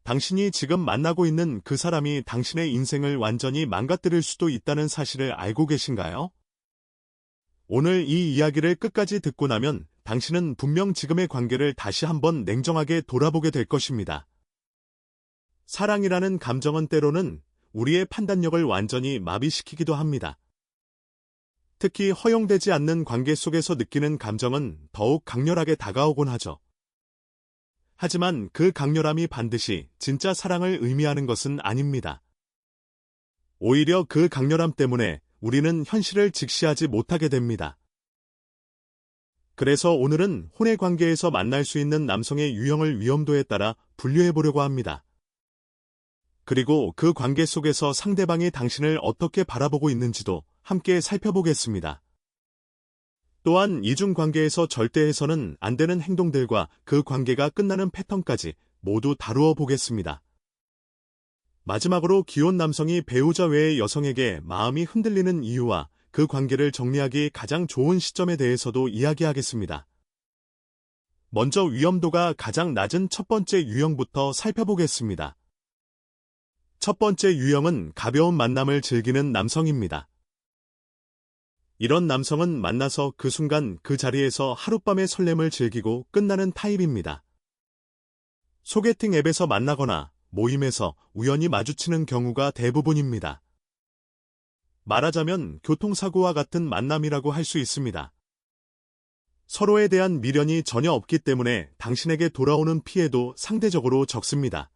당신이 지금 만나고 있는 그 사람이 당신의 인생을 완전히 망가뜨릴 수도 있다는 사실을 알고 계신가요? 오늘 이 이야기를 끝까지 듣고 나면 당신은 분명 지금의 관계를 다시 한번 냉정하게 돌아보게 될 것입니다. 사랑이라는 감정은 때로는 우리의 판단력을 완전히 마비시키기도 합니다. 특히 허용되지 않는 관계 속에서 느끼는 감정은 더욱 강렬하게 다가오곤 하죠. 하지만 그 강렬함이 반드시 진짜 사랑을 의미하는 것은 아닙니다. 오히려 그 강렬함 때문에 우리는 현실을 직시하지 못하게 됩니다. 그래서 오늘은 혼의 관계에서 만날 수 있는 남성의 유형을 위험도에 따라 분류해 보려고 합니다. 그리고 그 관계 속에서 상대방이 당신을 어떻게 바라보고 있는지도 함께 살펴보겠습니다. 또한 이중 관계에서 절대 해서는 안 되는 행동들과 그 관계가 끝나는 패턴까지 모두 다루어 보겠습니다. 마지막으로 기혼 남성이 배우자 외의 여성에게 마음이 흔들리는 이유와 그 관계를 정리하기 가장 좋은 시점에 대해서도 이야기하겠습니다. 먼저 위험도가 가장 낮은 첫 번째 유형부터 살펴보겠습니다. 첫 번째 유형은 가벼운 만남을 즐기는 남성입니다. 이런 남성은 만나서 그 순간 그 자리에서 하룻밤의 설렘을 즐기고 끝나는 타입입니다. 소개팅 앱에서 만나거나 모임에서 우연히 마주치는 경우가 대부분입니다. 말하자면 교통사고와 같은 만남이라고 할 수 있습니다. 서로에 대한 미련이 전혀 없기 때문에 당신에게 돌아오는 피해도 상대적으로 적습니다.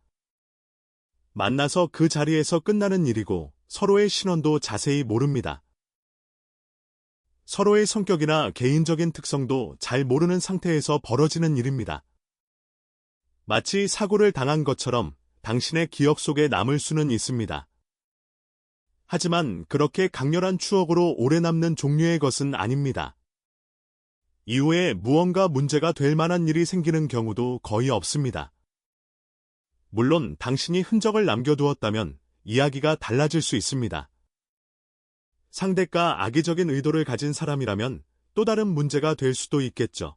만나서 그 자리에서 끝나는 일이고 서로의 신원도 자세히 모릅니다. 서로의 성격이나 개인적인 특성도 잘 모르는 상태에서 벌어지는 일입니다. 마치 사고를 당한 것처럼 당신의 기억 속에 남을 수는 있습니다. 하지만 그렇게 강렬한 추억으로 오래 남는 종류의 것은 아닙니다. 이후에 무언가 문제가 될 만한 일이 생기는 경우도 거의 없습니다. 물론 당신이 흔적을 남겨두었다면 이야기가 달라질 수 있습니다. 상대가 악의적인 의도를 가진 사람이라면 또 다른 문제가 될 수도 있겠죠.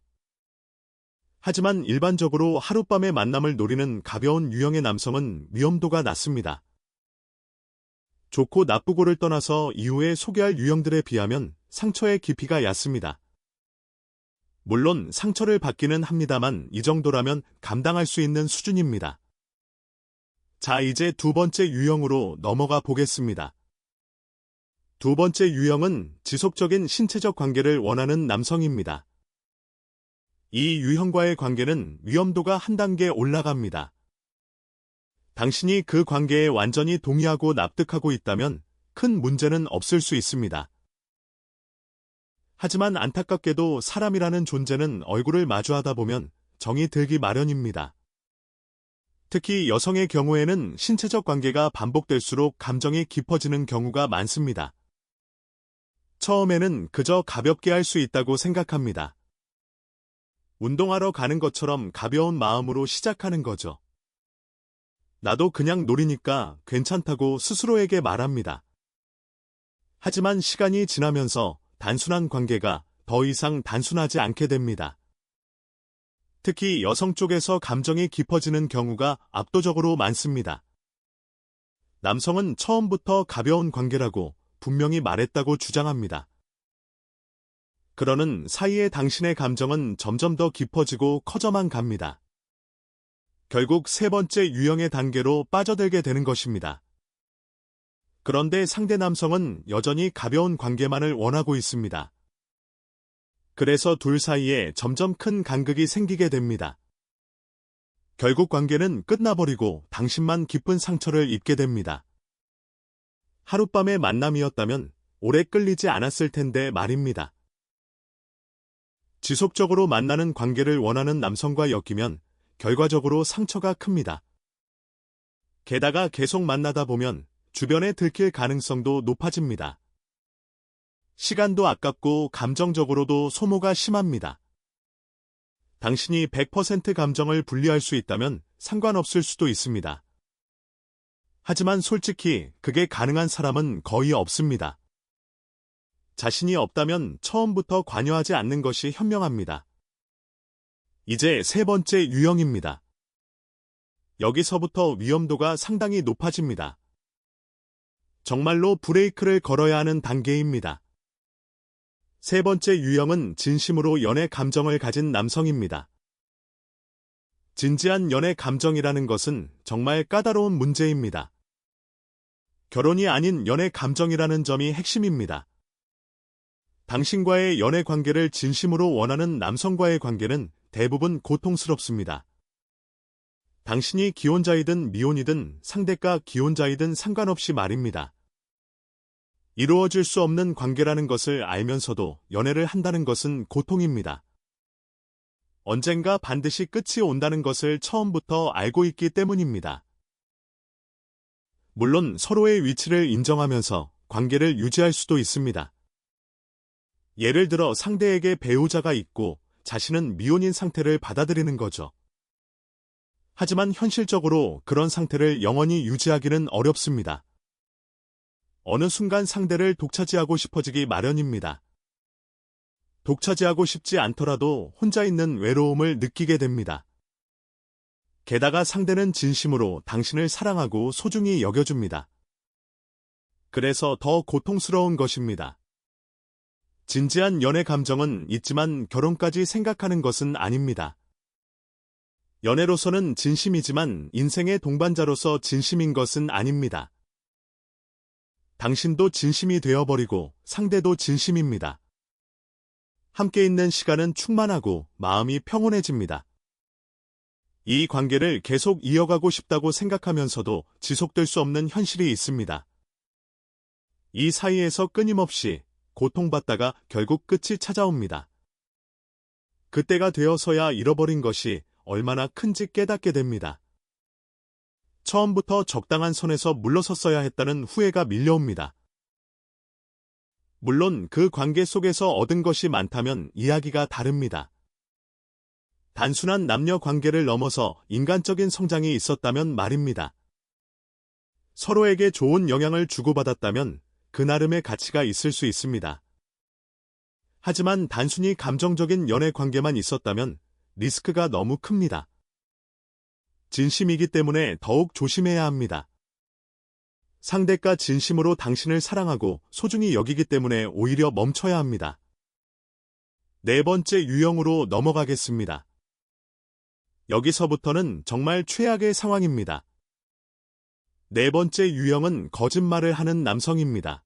하지만 일반적으로 하룻밤의 만남을 노리는 가벼운 유형의 남성은 위험도가 낮습니다. 좋고 나쁘고를 떠나서 이후에 소개할 유형들에 비하면 상처의 깊이가 얕습니다. 물론 상처를 받기는 합니다만 이 정도라면 감당할 수 있는 수준입니다. 자, 이제 두 번째 유형으로 넘어가 보겠습니다. 두 번째 유형은 지속적인 신체적 관계를 원하는 남성입니다. 이 유형과의 관계는 위험도가 한 단계 올라갑니다. 당신이 그 관계에 완전히 동의하고 납득하고 있다면 큰 문제는 없을 수 있습니다. 하지만 안타깝게도 사람이라는 존재는 얼굴을 마주하다 보면 정이 들기 마련입니다. 특히 여성의 경우에는 신체적 관계가 반복될수록 감정이 깊어지는 경우가 많습니다. 처음에는 그저 가볍게 할 수 있다고 생각합니다. 운동하러 가는 것처럼 가벼운 마음으로 시작하는 거죠. 나도 그냥 놀이니까 괜찮다고 스스로에게 말합니다. 하지만 시간이 지나면서 단순한 관계가 더 이상 단순하지 않게 됩니다. 특히 여성 쪽에서 감정이 깊어지는 경우가 압도적으로 많습니다. 남성은 처음부터 가벼운 관계라고 분명히 말했다고 주장합니다. 그러는 사이에 당신의 감정은 점점 더 깊어지고 커져만 갑니다. 결국 세 번째 유형의 단계로 빠져들게 되는 것입니다. 그런데 상대 남성은 여전히 가벼운 관계만을 원하고 있습니다. 그래서 둘 사이에 점점 큰 간극이 생기게 됩니다. 결국 관계는 끝나버리고 당신만 깊은 상처를 입게 됩니다. 하룻밤의 만남이었다면 오래 끌리지 않았을 텐데 말입니다. 지속적으로 만나는 관계를 원하는 남성과 엮이면 결과적으로 상처가 큽니다. 게다가 계속 만나다 보면 주변에 들킬 가능성도 높아집니다. 시간도 아깝고 감정적으로도 소모가 심합니다. 당신이 100% 감정을 분리할 수 있다면 상관없을 수도 있습니다. 하지만 솔직히 그게 가능한 사람은 거의 없습니다. 자신이 없다면 처음부터 관여하지 않는 것이 현명합니다. 이제 세 번째 유형입니다. 여기서부터 위험도가 상당히 높아집니다. 정말로 브레이크를 걸어야 하는 단계입니다. 세 번째 유형은 진심으로 연애 감정을 가진 남성입니다. 진지한 연애 감정이라는 것은 정말 까다로운 문제입니다. 결혼이 아닌 연애 감정이라는 점이 핵심입니다. 당신과의 연애 관계를 진심으로 원하는 남성과의 관계는 대부분 고통스럽습니다. 당신이 기혼자이든 미혼이든 상대가 기혼자이든 상관없이 말입니다. 이루어질 수 없는 관계라는 것을 알면서도 연애를 한다는 것은 고통입니다. 언젠가 반드시 끝이 온다는 것을 처음부터 알고 있기 때문입니다. 물론 서로의 위치를 인정하면서 관계를 유지할 수도 있습니다. 예를 들어 상대에게 배우자가 있고 자신은 미혼인 상태를 받아들이는 거죠. 하지만 현실적으로 그런 상태를 영원히 유지하기는 어렵습니다. 어느 순간 상대를 독차지하고 싶어지기 마련입니다. 독차지하고 싶지 않더라도 혼자 있는 외로움을 느끼게 됩니다. 게다가 상대는 진심으로 당신을 사랑하고 소중히 여겨줍니다. 그래서 더 고통스러운 것입니다. 진지한 연애 감정은 있지만 결혼까지 생각하는 것은 아닙니다. 연애로서는 진심이지만 인생의 동반자로서 진심인 것은 아닙니다. 당신도 진심이 되어버리고 상대도 진심입니다. 함께 있는 시간은 충만하고 마음이 평온해집니다. 이 관계를 계속 이어가고 싶다고 생각하면서도 지속될 수 없는 현실이 있습니다. 이 사이에서 끊임없이 고통받다가 결국 끝이 찾아옵니다. 그때가 되어서야 잃어버린 것이 얼마나 큰지 깨닫게 됩니다. 처음부터 적당한 선에서 물러섰어야 했다는 후회가 밀려옵니다. 물론 그 관계 속에서 얻은 것이 많다면 이야기가 다릅니다. 단순한 남녀 관계를 넘어서 인간적인 성장이 있었다면 말입니다. 서로에게 좋은 영향을 주고받았다면 그 나름의 가치가 있을 수 있습니다. 하지만 단순히 감정적인 연애 관계만 있었다면 리스크가 너무 큽니다. 진심이기 때문에 더욱 조심해야 합니다. 상대가 진심으로 당신을 사랑하고 소중히 여기기 때문에 오히려 멈춰야 합니다. 네 번째 유형으로 넘어가겠습니다. 여기서부터는 정말 최악의 상황입니다. 네 번째 유형은 거짓말을 하는 남성입니다.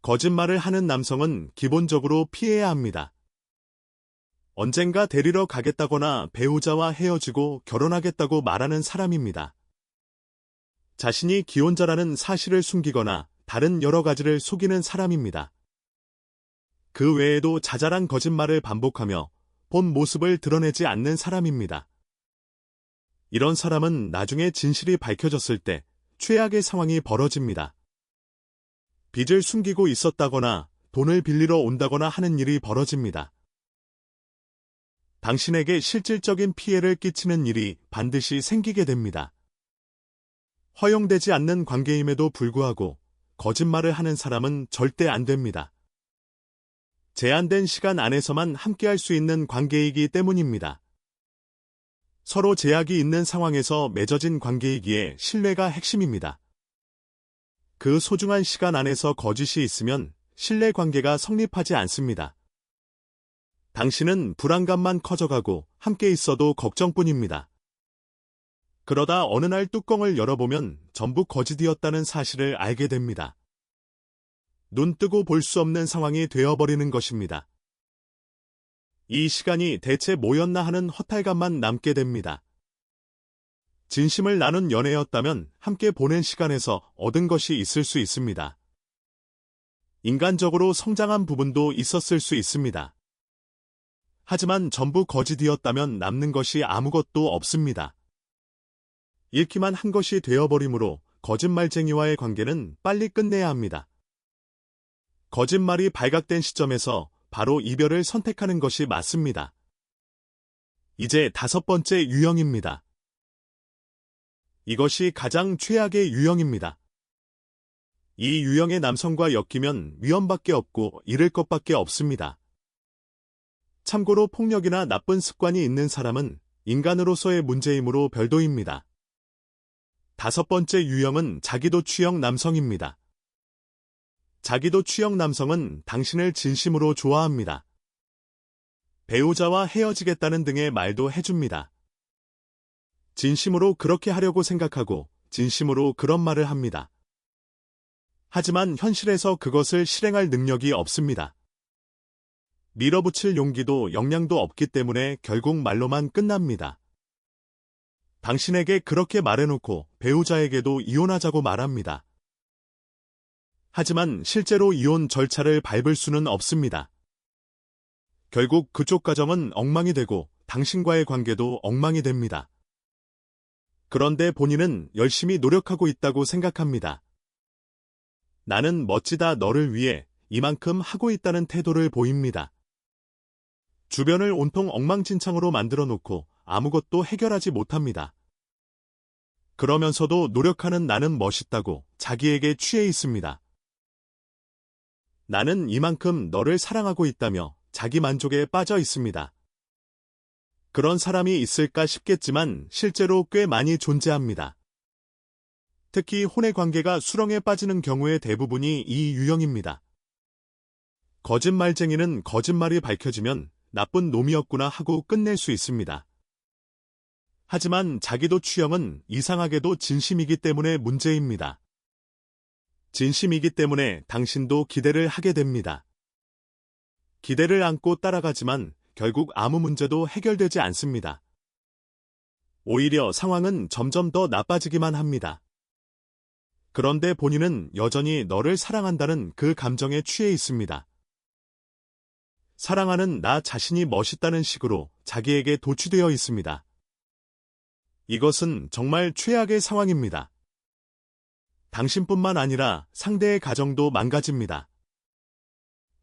거짓말을 하는 남성은 기본적으로 피해야 합니다. 언젠가 데리러 가겠다거나 배우자와 헤어지고 결혼하겠다고 말하는 사람입니다. 자신이 기혼자라는 사실을 숨기거나 다른 여러 가지를 속이는 사람입니다. 그 외에도 자잘한 거짓말을 반복하며 본 모습을 드러내지 않는 사람입니다. 이런 사람은 나중에 진실이 밝혀졌을 때 최악의 상황이 벌어집니다. 빚을 숨기고 있었다거나 돈을 빌리러 온다거나 하는 일이 벌어집니다. 당신에게 실질적인 피해를 끼치는 일이 반드시 생기게 됩니다. 허용되지 않는 관계임에도 불구하고 거짓말을 하는 사람은 절대 안 됩니다. 제한된 시간 안에서만 함께할 수 있는 관계이기 때문입니다. 서로 제약이 있는 상황에서 맺어진 관계이기에 신뢰가 핵심입니다. 그 소중한 시간 안에서 거짓이 있으면 신뢰 관계가 성립하지 않습니다. 당신은 불안감만 커져가고 함께 있어도 걱정뿐입니다. 그러다 어느 날 뚜껑을 열어보면 전부 거짓이었다는 사실을 알게 됩니다. 눈 뜨고 볼 수 없는 상황이 되어버리는 것입니다. 이 시간이 대체 뭐였나 하는 허탈감만 남게 됩니다. 진심을 나눈 연애였다면 함께 보낸 시간에서 얻은 것이 있을 수 있습니다. 인간적으로 성장한 부분도 있었을 수 있습니다. 하지만 전부 거짓이었다면 남는 것이 아무것도 없습니다. 잃기만 한 것이 되어버리므로 거짓말쟁이와의 관계는 빨리 끝내야 합니다. 거짓말이 발각된 시점에서 바로 이별을 선택하는 것이 맞습니다. 이제 다섯 번째 유형입니다. 이것이 가장 최악의 유형입니다. 이 유형의 남성과 엮이면 위험밖에 없고 잃을 것밖에 없습니다. 참고로 폭력이나 나쁜 습관이 있는 사람은 인간으로서의 문제이므로 별도입니다. 5번째 유형은 자기도 취형 남성입니다. 자기도 취형 남성은 당신을 진심으로 좋아합니다. 배우자와 헤어지겠다는 등의 말도 해줍니다. 진심으로 그렇게 하려고 생각하고 진심으로 그런 말을 합니다. 하지만 현실에서 그것을 실행할 능력이 없습니다. 밀어붙일 용기도 역량도 없기 때문에 결국 말로만 끝납니다. 당신에게 그렇게 말해놓고 배우자에게도 이혼하자고 말합니다. 하지만 실제로 이혼 절차를 밟을 수는 없습니다. 결국 그쪽 가정은 엉망이 되고 당신과의 관계도 엉망이 됩니다. 그런데 본인은 열심히 노력하고 있다고 생각합니다. 나는 멋지다 너를 위해 이만큼 하고 있다는 태도를 보입니다. 주변을 온통 엉망진창으로 만들어 놓고 아무것도 해결하지 못합니다. 그러면서도 노력하는 나는 멋있다고 자기에게 취해 있습니다. 나는 이만큼 너를 사랑하고 있다며 자기 만족에 빠져 있습니다. 그런 사람이 있을까 싶겠지만 실제로 꽤 많이 존재합니다. 특히 혼의 관계가 수렁에 빠지는 경우의 대부분이 이 유형입니다. 거짓말쟁이는 거짓말이 밝혀지면 나쁜 놈이었구나 하고 끝낼 수 있습니다. 하지만 자기도 취형은 이상하게도 진심이기 때문에 문제입니다. 진심이기 때문에 당신도 기대를 하게 됩니다. 기대를 안고 따라가지만 결국 아무 문제도 해결되지 않습니다. 오히려 상황은 점점 더 나빠지기만 합니다. 그런데 본인은 여전히 너를 사랑한다는 그 감정에 취해 있습니다. 사랑하는 나 자신이 멋있다는 식으로 자기에게 도취되어 있습니다. 이것은 정말 최악의 상황입니다. 당신뿐만 아니라 상대의 가정도 망가집니다.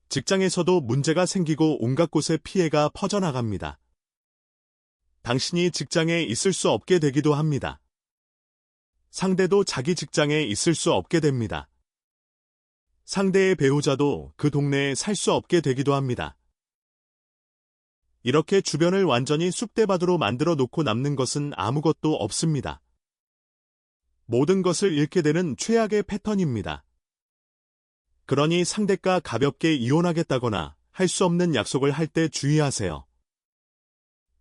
직장에서도 문제가 생기고 온갖 곳에 피해가 퍼져나갑니다. 당신이 직장에 있을 수 없게 되기도 합니다. 상대도 자기 직장에 있을 수 없게 됩니다. 상대의 배우자도 그 동네에 살 수 없게 되기도 합니다. 이렇게 주변을 완전히 쑥대밭으로 만들어 놓고 남는 것은 아무것도 없습니다. 모든 것을 잃게 되는 최악의 패턴입니다. 그러니 상대가 가볍게 이혼하겠다거나 할 수 없는 약속을 할 때 주의하세요.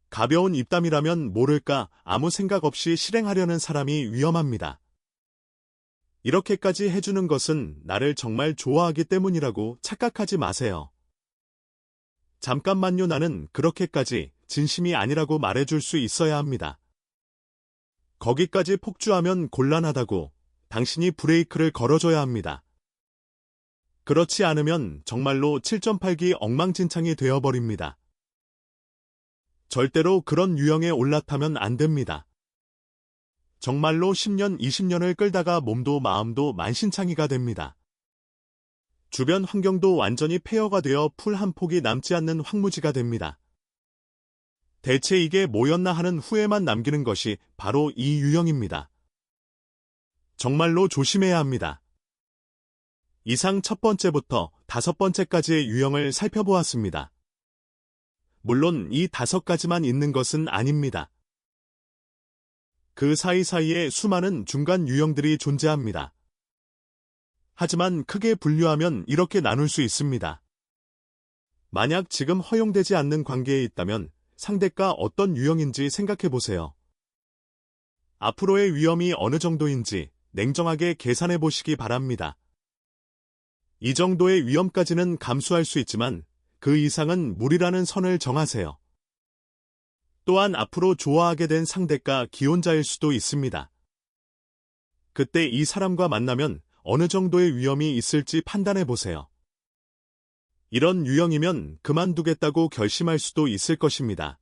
가벼운 입담이라면 모를까 아무 생각 없이 실행하려는 사람이 위험합니다. 이렇게까지 해주는 것은 나를 정말 좋아하기 때문이라고 착각하지 마세요. 잠깐만요, 나는 그렇게까지 진심이 아니라고 말해줄 수 있어야 합니다. 거기까지 폭주하면 곤란하다고 당신이 브레이크를 걸어줘야 합니다. 그렇지 않으면 정말로 7.8기 엉망진창이 되어버립니다. 절대로 그런 유형에 올라타면 안 됩니다. 정말로 10년, 20년을 끌다가 몸도 마음도 만신창이가 됩니다. 주변 환경도 완전히 폐허가 되어 풀 한 폭이 남지 않는 황무지가 됩니다. 대체 이게 뭐였나 하는 후회만 남기는 것이 바로 이 유형입니다. 정말로 조심해야 합니다. 이상 첫 번째부터 5번째까지의 유형을 살펴보았습니다. 물론 이 5가지만 있는 것은 아닙니다. 그 사이사이에 수많은 중간 유형들이 존재합니다. 하지만 크게 분류하면 이렇게 나눌 수 있습니다. 만약 지금 허용되지 않는 관계에 있다면 상대가 어떤 유형인지 생각해 보세요. 앞으로의 위험이 어느 정도인지 냉정하게 계산해 보시기 바랍니다. 이 정도의 위험까지는 감수할 수 있지만 그 이상은 무리라는 선을 정하세요. 또한 앞으로 좋아하게 된 상대가 기혼자일 수도 있습니다. 그때 이 사람과 만나면 어느 정도의 위험이 있을지 판단해 보세요. 이런 유형이면 그만두겠다고 결심할 수도 있을 것입니다.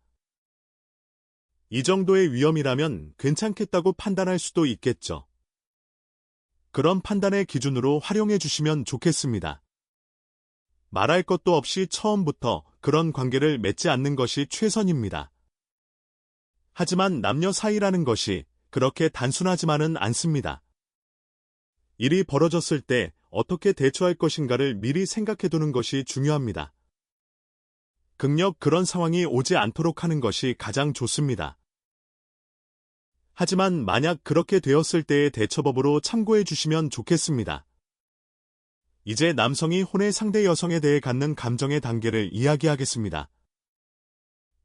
이 정도의 위험이라면 괜찮겠다고 판단할 수도 있겠죠. 그런 판단의 기준으로 활용해 주시면 좋겠습니다. 말할 것도 없이 처음부터 그런 관계를 맺지 않는 것이 최선입니다. 하지만 남녀 사이라는 것이 그렇게 단순하지만은 않습니다. 일이 벌어졌을 때 어떻게 대처할 것인가를 미리 생각해두는 것이 중요합니다. 극력 그런 상황이 오지 않도록 하는 것이 가장 좋습니다. 하지만 만약 그렇게 되었을 때의 대처법으로 참고해 주시면 좋겠습니다. 이제 남성이 혼의 상대 여성에 대해 갖는 감정의 단계를 이야기하겠습니다.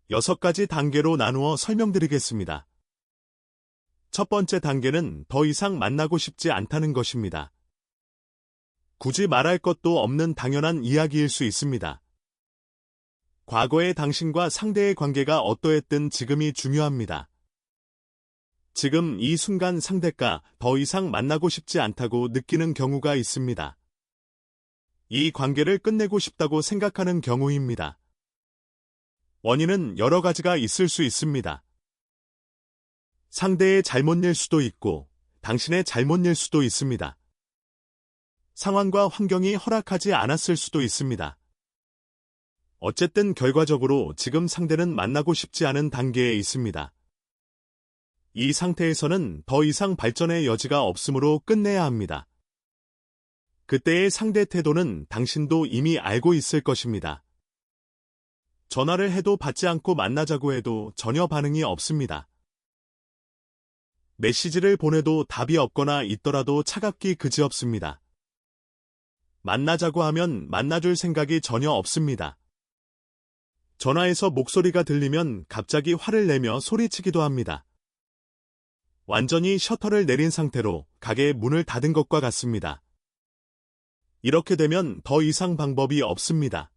6가지 단계로 나누어 설명드리겠습니다. 첫 번째 단계는 더 이상 만나고 싶지 않다는 것입니다. 굳이 말할 것도 없는 당연한 이야기일 수 있습니다. 과거의 당신과 상대의 관계가 어떠했든 지금이 중요합니다. 지금 이 순간 상대가 더 이상 만나고 싶지 않다고 느끼는 경우가 있습니다. 이 관계를 끝내고 싶다고 생각하는 경우입니다. 원인은 여러 가지가 있을 수 있습니다. 상대의 잘못일 수도 있고 당신의 잘못일 수도 있습니다. 상황과 환경이 허락하지 않았을 수도 있습니다. 어쨌든 결과적으로 지금 상대는 만나고 싶지 않은 단계에 있습니다. 이 상태에서는 더 이상 발전의 여지가 없으므로 끝내야 합니다. 그때의 상대 태도는 당신도 이미 알고 있을 것입니다. 전화를 해도 받지 않고 만나자고 해도 전혀 반응이 없습니다. 메시지를 보내도 답이 없거나 있더라도 차갑기 그지없습니다. 만나자고 하면 만나줄 생각이 전혀 없습니다. 전화에서 목소리가 들리면 갑자기 화를 내며 소리치기도 합니다. 완전히 셔터를 내린 상태로 가게의 문을 닫은 것과 같습니다. 이렇게 되면 더 이상 방법이 없습니다.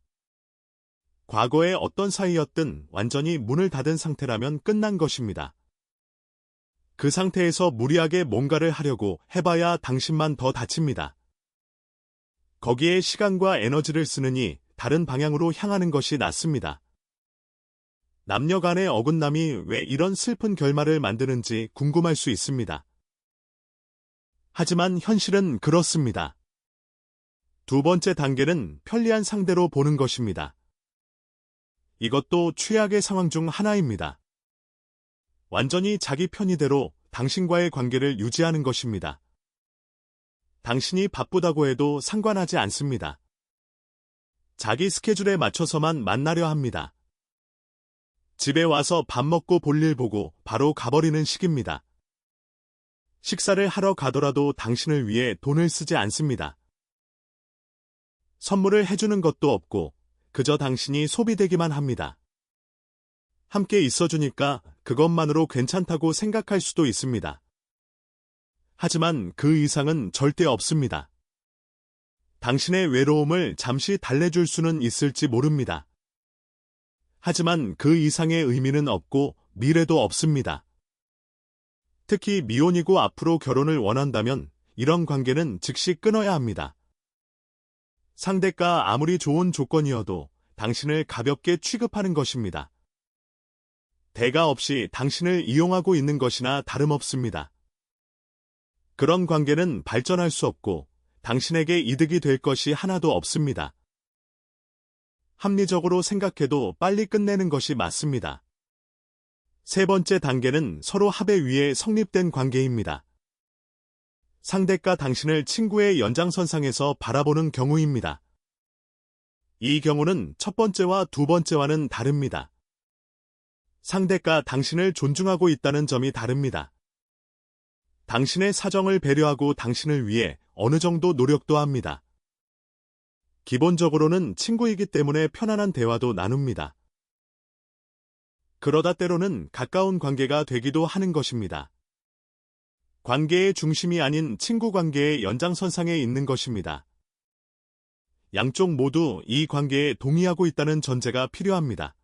과거의 어떤 사이였든 완전히 문을 닫은 상태라면 끝난 것입니다. 그 상태에서 무리하게 뭔가를 하려고 해봐야 당신만 더 다칩니다. 거기에 시간과 에너지를 쓰느니 다른 방향으로 향하는 것이 낫습니다. 남녀 간의 어긋남이 왜 이런 슬픈 결말을 만드는지 궁금할 수 있습니다. 하지만 현실은 그렇습니다. 두 번째 단계는 편리한 상대로 보는 것입니다. 이것도 최악의 상황 중 하나입니다. 완전히 자기 편의대로 당신과의 관계를 유지하는 것입니다. 당신이 바쁘다고 해도 상관하지 않습니다. 자기 스케줄에 맞춰서만 만나려 합니다. 집에 와서 밥 먹고 볼일 보고 바로 가버리는 식입니다. 식사를 하러 가더라도 당신을 위해 돈을 쓰지 않습니다. 선물을 해주는 것도 없고 그저 당신이 소비되기만 합니다. 함께 있어주니까 그것만으로 괜찮다고 생각할 수도 있습니다. 하지만 그 이상은 절대 없습니다. 당신의 외로움을 잠시 달래줄 수는 있을지 모릅니다. 하지만 그 이상의 의미는 없고 미래도 없습니다. 특히 미혼이고 앞으로 결혼을 원한다면 이런 관계는 즉시 끊어야 합니다. 상대가 아무리 좋은 조건이어도 당신을 가볍게 취급하는 것입니다. 대가 없이 당신을 이용하고 있는 것이나 다름없습니다. 그런 관계는 발전할 수 없고 당신에게 이득이 될 것이 하나도 없습니다. 합리적으로 생각해도 빨리 끝내는 것이 맞습니다. 세 번째 단계는 서로 합의 위에 성립된 관계입니다. 상대가 당신을 친구의 연장선상에서 바라보는 경우입니다. 이 경우는 첫 번째와 두 번째와는 다릅니다. 상대가 당신을 존중하고 있다는 점이 다릅니다. 당신의 사정을 배려하고 당신을 위해 어느 정도 노력도 합니다. 기본적으로는 친구이기 때문에 편안한 대화도 나눕니다. 그러다 때로는 가까운 관계가 되기도 하는 것입니다. 관계의 중심이 아닌 친구 관계의 연장선상에 있는 것입니다. 양쪽 모두 이 관계에 동의하고 있다는 전제가 필요합니다.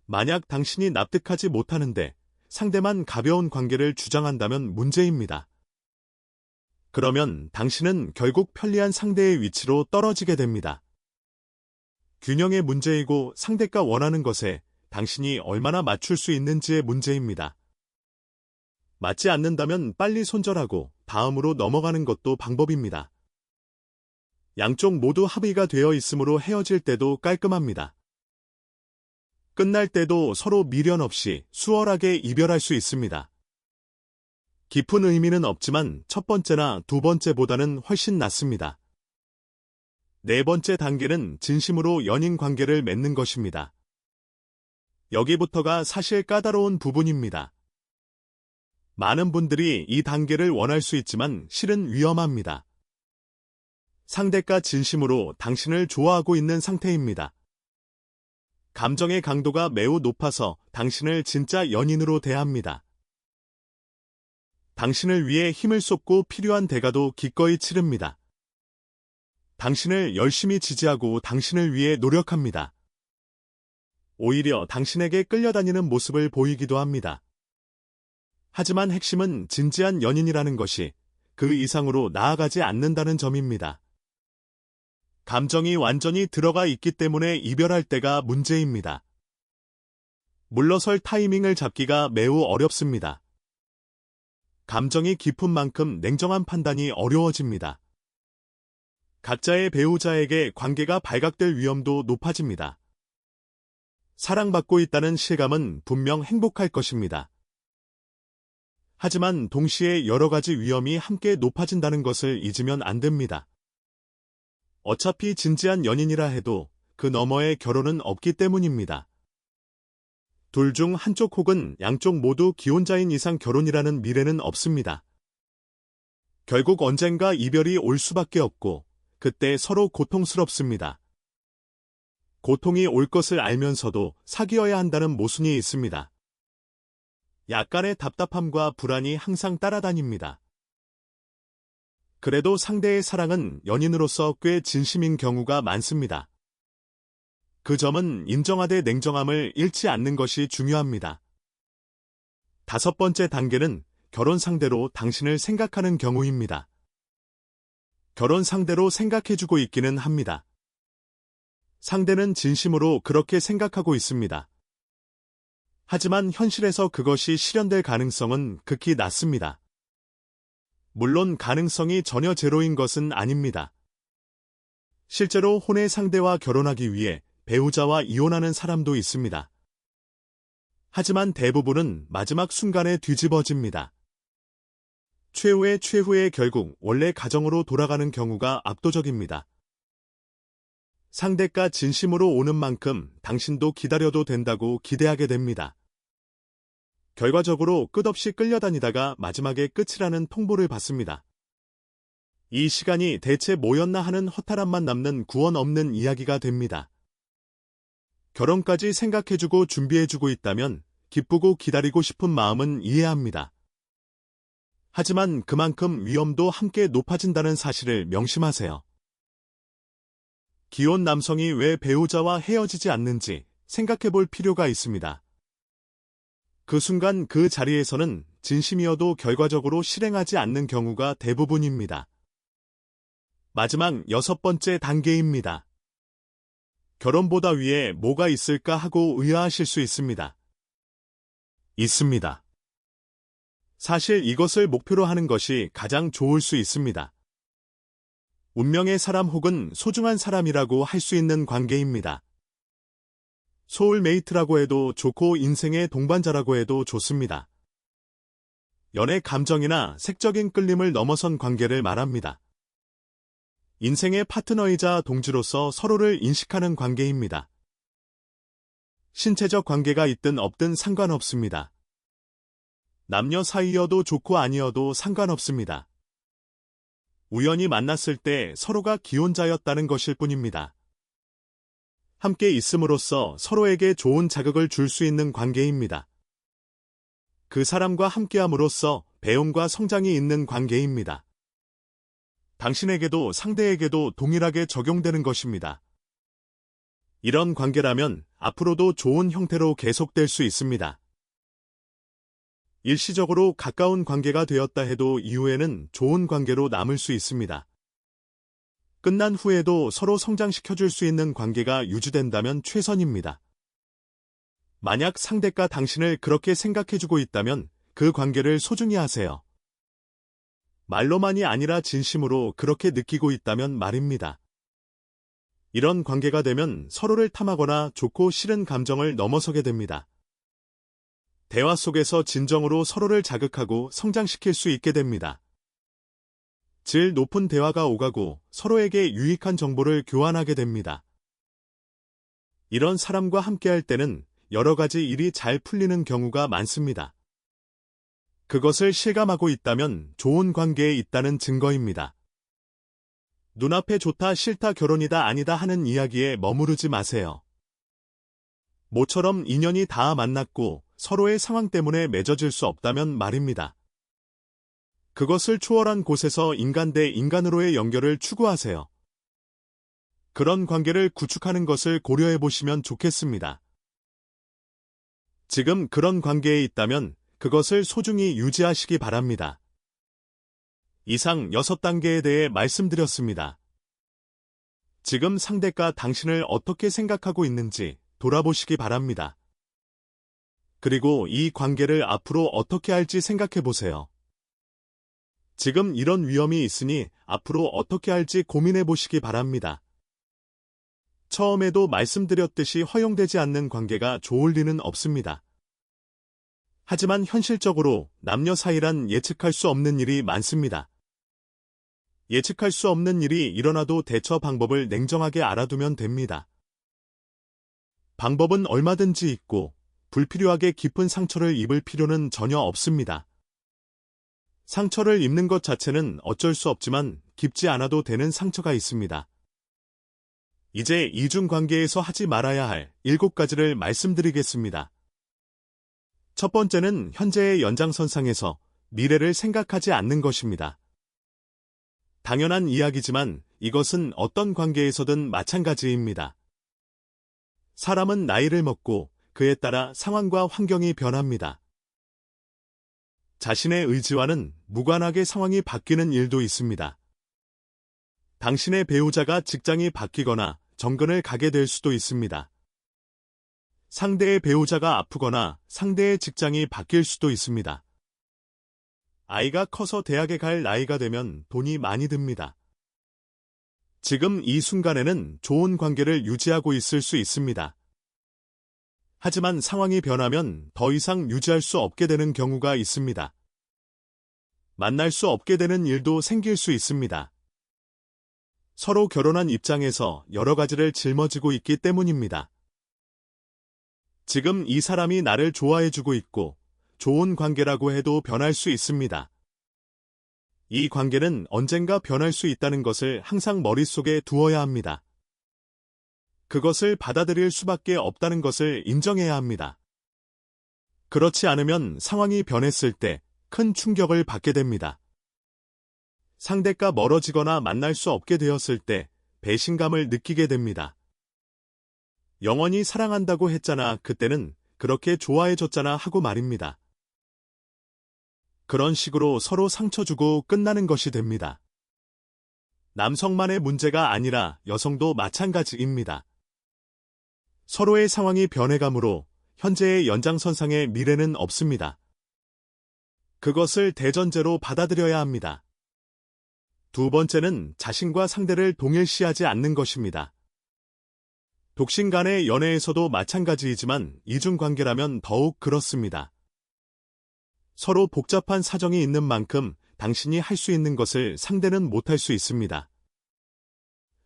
만약 당신이 납득하지 못하는데 상대만 가벼운 관계를 주장한다면 문제입니다. 그러면 당신은 결국 편리한 상대의 위치로 떨어지게 됩니다. 균형의 문제이고 상대가 원하는 것에 당신이 얼마나 맞출 수 있는지의 문제입니다. 맞지 않는다면 빨리 손절하고 다음으로 넘어가는 것도 방법입니다. 양쪽 모두 합의가 되어 있으므로 헤어질 때도 깔끔합니다. 끝날 때도 서로 미련 없이 수월하게 이별할 수 있습니다. 깊은 의미는 없지만 첫 번째나 두 번째보다는 훨씬 낫습니다. 네 번째 단계는 진심으로 연인 관계를 맺는 것입니다. 여기부터가 사실 까다로운 부분입니다. 많은 분들이 이 단계를 원할 수 있지만 실은 위험합니다. 상대가 진심으로 당신을 좋아하고 있는 상태입니다. 감정의 강도가 매우 높아서 당신을 진짜 연인으로 대합니다. 당신을 위해 힘을 쏟고 필요한 대가도 기꺼이 치릅니다. 당신을 열심히 지지하고 당신을 위해 노력합니다. 오히려 당신에게 끌려다니는 모습을 보이기도 합니다. 하지만 핵심은 진지한 연인이라는 것이 그 이상으로 나아가지 않는다는 점입니다. 감정이 완전히 들어가 있기 때문에 이별할 때가 문제입니다. 물러설 타이밍을 잡기가 매우 어렵습니다. 감정이 깊은 만큼 냉정한 판단이 어려워집니다. 각자의 배우자에게 관계가 발각될 위험도 높아집니다. 사랑받고 있다는 실감은 분명 행복할 것입니다. 하지만 동시에 여러 가지 위험이 함께 높아진다는 것을 잊으면 안 됩니다. 어차피 진지한 연인이라 해도 그 너머에 결혼은 없기 때문입니다. 둘 중 한쪽 혹은 양쪽 모두 기혼자인 이상 결혼이라는 미래는 없습니다. 결국 언젠가 이별이 올 수밖에 없고 그때 서로 고통스럽습니다. 고통이 올 것을 알면서도 사귀어야 한다는 모순이 있습니다. 약간의 답답함과 불안이 항상 따라다닙니다. 그래도 상대의 사랑은 연인으로서 꽤 진심인 경우가 많습니다. 그 점은 인정하되 냉정함을 잃지 않는 것이 중요합니다. 5번째 단계는 결혼 상대로 당신을 생각하는 경우입니다. 결혼 상대로 생각해주고 있기는 합니다. 상대는 진심으로 그렇게 생각하고 있습니다. 하지만 현실에서 그것이 실현될 가능성은 극히 낮습니다. 물론 가능성이 전혀 제로인 것은 아닙니다. 실제로 혼의 상대와 결혼하기 위해 배우자와 이혼하는 사람도 있습니다. 하지만 대부분은 마지막 순간에 뒤집어집니다. 최후의 결국 원래 가정으로 돌아가는 경우가 압도적입니다. 상대가 진심으로 오는 만큼 당신도 기다려도 된다고 기대하게 됩니다. 결과적으로 끝없이 끌려다니다가 마지막에 끝이라는 통보를 받습니다. 이 시간이 대체 뭐였나 하는 허탈함만 남는 구원 없는 이야기가 됩니다. 결혼까지 생각해주고 준비해주고 있다면 기쁘고 기다리고 싶은 마음은 이해합니다. 하지만 그만큼 위험도 함께 높아진다는 사실을 명심하세요. 기혼 남성이 왜 배우자와 헤어지지 않는지 생각해볼 필요가 있습니다. 그 순간 그 자리에서는 진심이어도 결과적으로 실행하지 않는 경우가 대부분입니다. 마지막 6번째 단계입니다. 결혼보다 위에 뭐가 있을까 하고 의아하실 수 있습니다. 있습니다. 사실 이것을 목표로 하는 것이 가장 좋을 수 있습니다. 운명의 사람 혹은 소중한 사람이라고 할 수 있는 관계입니다. 소울메이트라고 해도 좋고 인생의 동반자라고 해도 좋습니다. 연애 감정이나 색적인 끌림을 넘어선 관계를 말합니다. 인생의 파트너이자 동지로서 서로를 인식하는 관계입니다. 신체적 관계가 있든 없든 상관없습니다. 남녀 사이여도 좋고 아니어도 상관없습니다. 우연히 만났을 때 서로가 기혼자였다는 것일 뿐입니다. 함께 있음으로써 서로에게 좋은 자극을 줄 수 있는 관계입니다. 그 사람과 함께함으로써 배움과 성장이 있는 관계입니다. 당신에게도 상대에게도 동일하게 적용되는 것입니다. 이런 관계라면 앞으로도 좋은 형태로 계속될 수 있습니다. 일시적으로 가까운 관계가 되었다 해도 이후에는 좋은 관계로 남을 수 있습니다. 끝난 후에도 서로 성장시켜줄 수 있는 관계가 유지된다면 최선입니다. 만약 상대가 당신을 그렇게 생각해주고 있다면 그 관계를 소중히 하세요. 말로만이 아니라 진심으로 그렇게 느끼고 있다면 말입니다. 이런 관계가 되면 서로를 탐하거나 좋고 싫은 감정을 넘어서게 됩니다. 대화 속에서 진정으로 서로를 자극하고 성장시킬 수 있게 됩니다. 질 높은 대화가 오가고 서로에게 유익한 정보를 교환하게 됩니다. 이런 사람과 함께할 때는 여러 가지 일이 잘 풀리는 경우가 많습니다. 그것을 실감하고 있다면 좋은 관계에 있다는 증거입니다. 눈앞에 좋다 싫다 결혼이다 아니다 하는 이야기에 머무르지 마세요. 모처럼 인연이 닿아 만났고 서로의 상황 때문에 맺어질 수 없다면 말입니다. 그것을 초월한 곳에서 인간 대 인간으로의 연결을 추구하세요. 그런 관계를 구축하는 것을 고려해 보시면 좋겠습니다. 지금 그런 관계에 있다면 그것을 소중히 유지하시기 바랍니다. 이상 6단계에 대해 말씀드렸습니다. 지금 상대가 당신을 어떻게 생각하고 있는지 돌아보시기 바랍니다. 그리고 이 관계를 앞으로 어떻게 할지 생각해 보세요. 지금 이런 위험이 있으니 앞으로 어떻게 할지 고민해 보시기 바랍니다. 처음에도 말씀드렸듯이 허용되지 않는 관계가 좋을 리는 없습니다. 하지만 현실적으로 남녀 사이란 예측할 수 없는 일이 많습니다. 예측할 수 없는 일이 일어나도 대처 방법을 냉정하게 알아두면 됩니다. 방법은 얼마든지 있고 불필요하게 깊은 상처를 입을 필요는 전혀 없습니다. 상처를 입는 것 자체는 어쩔 수 없지만 깊지 않아도 되는 상처가 있습니다. 이제 이중관계에서 하지 말아야 할 7가지를 말씀드리겠습니다. 첫 번째는 현재의 연장선상에서 미래를 생각하지 않는 것입니다. 당연한 이야기지만 이것은 어떤 관계에서든 마찬가지입니다. 사람은 나이를 먹고 그에 따라 상황과 환경이 변합니다. 자신의 의지와는 무관하게 상황이 바뀌는 일도 있습니다. 당신의 배우자가 직장이 바뀌거나 정근을 가게 될 수도 있습니다. 상대의 배우자가 아프거나 상대의 직장이 바뀔 수도 있습니다. 아이가 커서 대학에 갈 나이가 되면 돈이 많이 듭니다. 지금 이 순간에는 좋은 관계를 유지하고 있을 수 있습니다. 하지만 상황이 변하면 더 이상 유지할 수 없게 되는 경우가 있습니다. 만날 수 없게 되는 일도 생길 수 있습니다. 서로 결혼한 입장에서 여러 가지를 짊어지고 있기 때문입니다. 지금 이 사람이 나를 좋아해주고 있고 좋은 관계라고 해도 변할 수 있습니다. 이 관계는 언젠가 변할 수 있다는 것을 항상 머릿속에 두어야 합니다. 그것을 받아들일 수밖에 없다는 것을 인정해야 합니다. 그렇지 않으면 상황이 변했을 때 큰 충격을 받게 됩니다. 상대가 멀어지거나 만날 수 없게 되었을 때 배신감을 느끼게 됩니다. 영원히 사랑한다고 했잖아, 그때는 그렇게 좋아해줬잖아 하고 말입니다. 그런 식으로 서로 상처 주고 끝나는 것이 됩니다. 남성만의 문제가 아니라 여성도 마찬가지입니다. 서로의 상황이 변해가므로 현재의 연장선상의 미래는 없습니다. 그것을 대전제로 받아들여야 합니다. 두 번째는 자신과 상대를 동일시하지 않는 것입니다. 독신 간의 연애에서도 마찬가지이지만 이중관계라면 더욱 그렇습니다. 서로 복잡한 사정이 있는 만큼 당신이 할 수 있는 것을 상대는 못할 수 있습니다.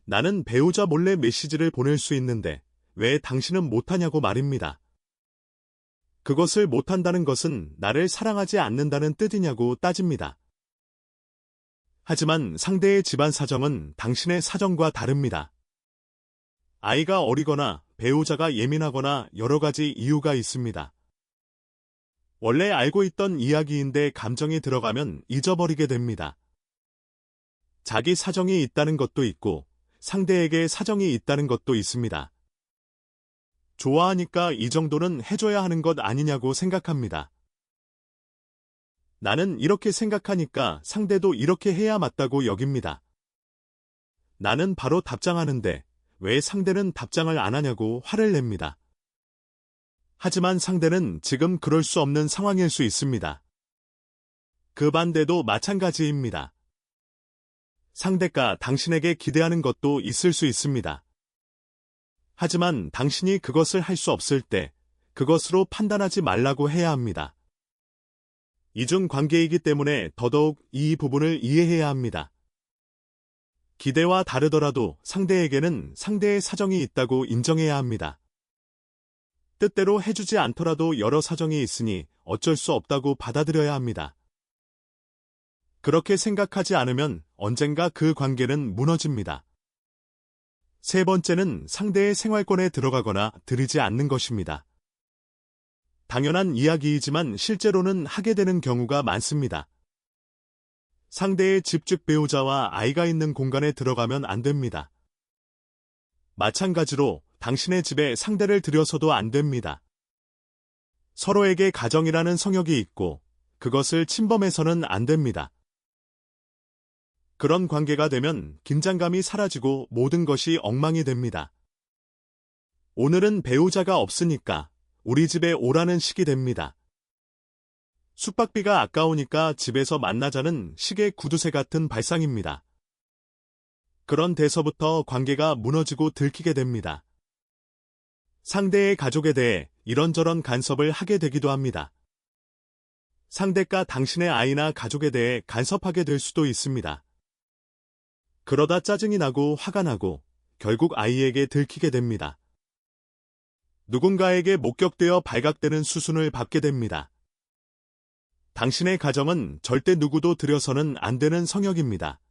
나는 배우자 몰래 메시지를 보낼 수 있는데 왜 당신은 못하냐고 말입니다. 그것을 못한다는 것은 나를 사랑하지 않는다는 뜻이냐고 따집니다. 하지만 상대의 집안 사정은 당신의 사정과 다릅니다. 아이가 어리거나 배우자가 예민하거나 여러 가지 이유가 있습니다. 원래 알고 있던 이야기인데 감정이 들어가면 잊어버리게 됩니다. 자기 사정이 있다는 것도 있고 상대에게 사정이 있다는 것도 있습니다. 좋아하니까 이 정도는 해줘야 하는 것 아니냐고 생각합니다. 나는 이렇게 생각하니까 상대도 이렇게 해야 맞다고 여깁니다. 나는 바로 답장하는데 왜 상대는 답장을 안 하냐고 화를 냅니다. 하지만 상대는 지금 그럴 수 없는 상황일 수 있습니다. 그 반대도 마찬가지입니다. 상대가 당신에게 기대하는 것도 있을 수 있습니다. 하지만 당신이 그것을 할 수 없을 때 그것으로 판단하지 말라고 해야 합니다. 이중 관계이기 때문에 더더욱 이 부분을 이해해야 합니다. 기대와 다르더라도 상대에게는 상대의 사정이 있다고 인정해야 합니다. 뜻대로 해주지 않더라도 여러 사정이 있으니 어쩔 수 없다고 받아들여야 합니다. 그렇게 생각하지 않으면 언젠가 그 관계는 무너집니다. 세 번째는 상대의 생활권에 들어가거나 들이지 않는 것입니다. 당연한 이야기이지만 실제로는 하게 되는 경우가 많습니다. 상대의 집 즉 배우자와 아이가 있는 공간에 들어가면 안 됩니다. 마찬가지로 당신의 집에 상대를 들여서도 안 됩니다. 서로에게 가정이라는 성역이 있고 그것을 침범해서는 안 됩니다. 그런 관계가 되면 긴장감이 사라지고 모든 것이 엉망이 됩니다. 오늘은 배우자가 없으니까 우리 집에 오라는 식이 됩니다. 숙박비가 아까우니까 집에서 만나자는 식의 구두쇠 같은 발상입니다. 그런 데서부터 관계가 무너지고 들키게 됩니다. 상대의 가족에 대해 이런저런 간섭을 하게 되기도 합니다. 상대가 당신의 아이나 가족에 대해 간섭하게 될 수도 있습니다. 그러다 짜증이 나고 화가 나고 결국 아이에게 들키게 됩니다. 누군가에게 목격되어 발각되는 수순을 밟게 됩니다. 당신의 가정은 절대 누구도 들여서는 안 되는 성역입니다.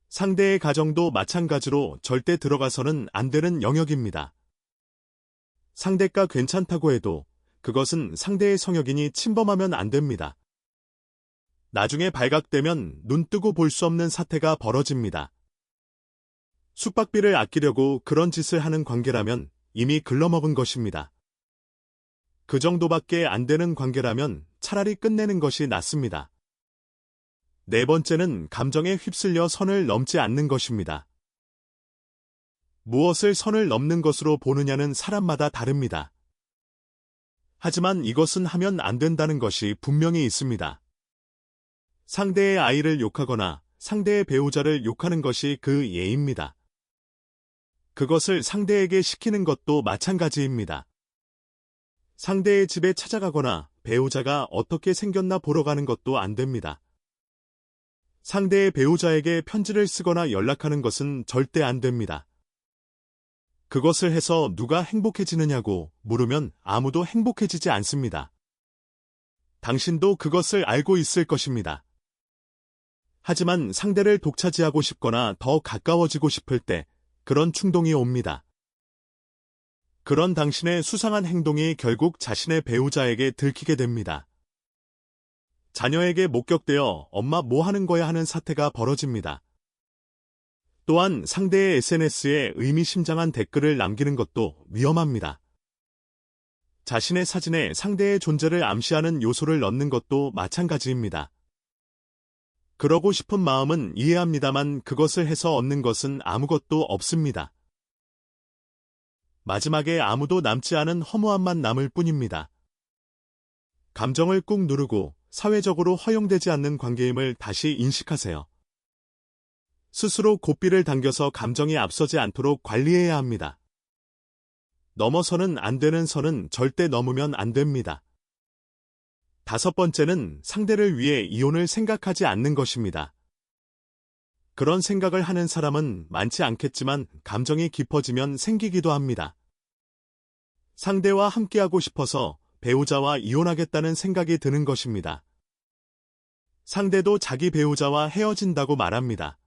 상대의 가정도 마찬가지로 절대 들어가서는 안 되는 영역입니다. 상대가 괜찮다고 해도 그것은 상대의 성역이니 침범하면 안 됩니다. 나중에 발각되면 눈 뜨고 볼 수 없는 사태가 벌어집니다. 숙박비를 아끼려고 그런 짓을 하는 관계라면 이미 글러먹은 것입니다. 그 정도밖에 안 되는 관계라면 차라리 끝내는 것이 낫습니다. 네 번째는 감정에 휩쓸려 선을 넘지 않는 것입니다. 무엇을 선을 넘는 것으로 보느냐는 사람마다 다릅니다. 하지만 이것은 하면 안 된다는 것이 분명히 있습니다. 상대의 아이를 욕하거나 상대의 배우자를 욕하는 것이 그 예입니다. 그것을 상대에게 시키는 것도 마찬가지입니다. 상대의 집에 찾아가거나 배우자가 어떻게 생겼나 보러 가는 것도 안 됩니다. 상대의 배우자에게 편지를 쓰거나 연락하는 것은 절대 안 됩니다. 그것을 해서 누가 행복해지느냐고 물으면 아무도 행복해지지 않습니다. 당신도 그것을 알고 있을 것입니다. 하지만 상대를 독차지하고 싶거나 더 가까워지고 싶을 때 그런 충동이 옵니다. 그런 당신의 수상한 행동이 결국 자신의 배우자에게 들키게 됩니다. 자녀에게 목격되어 엄마 뭐 하는 거야 하는 사태가 벌어집니다. 또한 상대의 SNS에 의미심장한 댓글을 남기는 것도 위험합니다. 자신의 사진에 상대의 존재를 암시하는 요소를 넣는 것도 마찬가지입니다. 그러고 싶은 마음은 이해합니다만 그것을 해서 얻는 것은 아무것도 없습니다. 마지막에 아무도 남지 않은 허무함만 남을 뿐입니다. 감정을 꾹 누르고 사회적으로 허용되지 않는 관계임을 다시 인식하세요. 스스로 고삐를 당겨서 감정이 앞서지 않도록 관리해야 합니다. 넘어서는 안 되는 선은 절대 넘으면 안 됩니다. 다섯 번째는 상대를 위해 이혼을 생각하지 않는 것입니다. 그런 생각을 하는 사람은 많지 않겠지만 감정이 깊어지면 생기기도 합니다. 상대와 함께하고 싶어서 배우자와 이혼하겠다는 생각이 드는 것입니다. 상대도 자기 배우자와 헤어진다고 말합니다.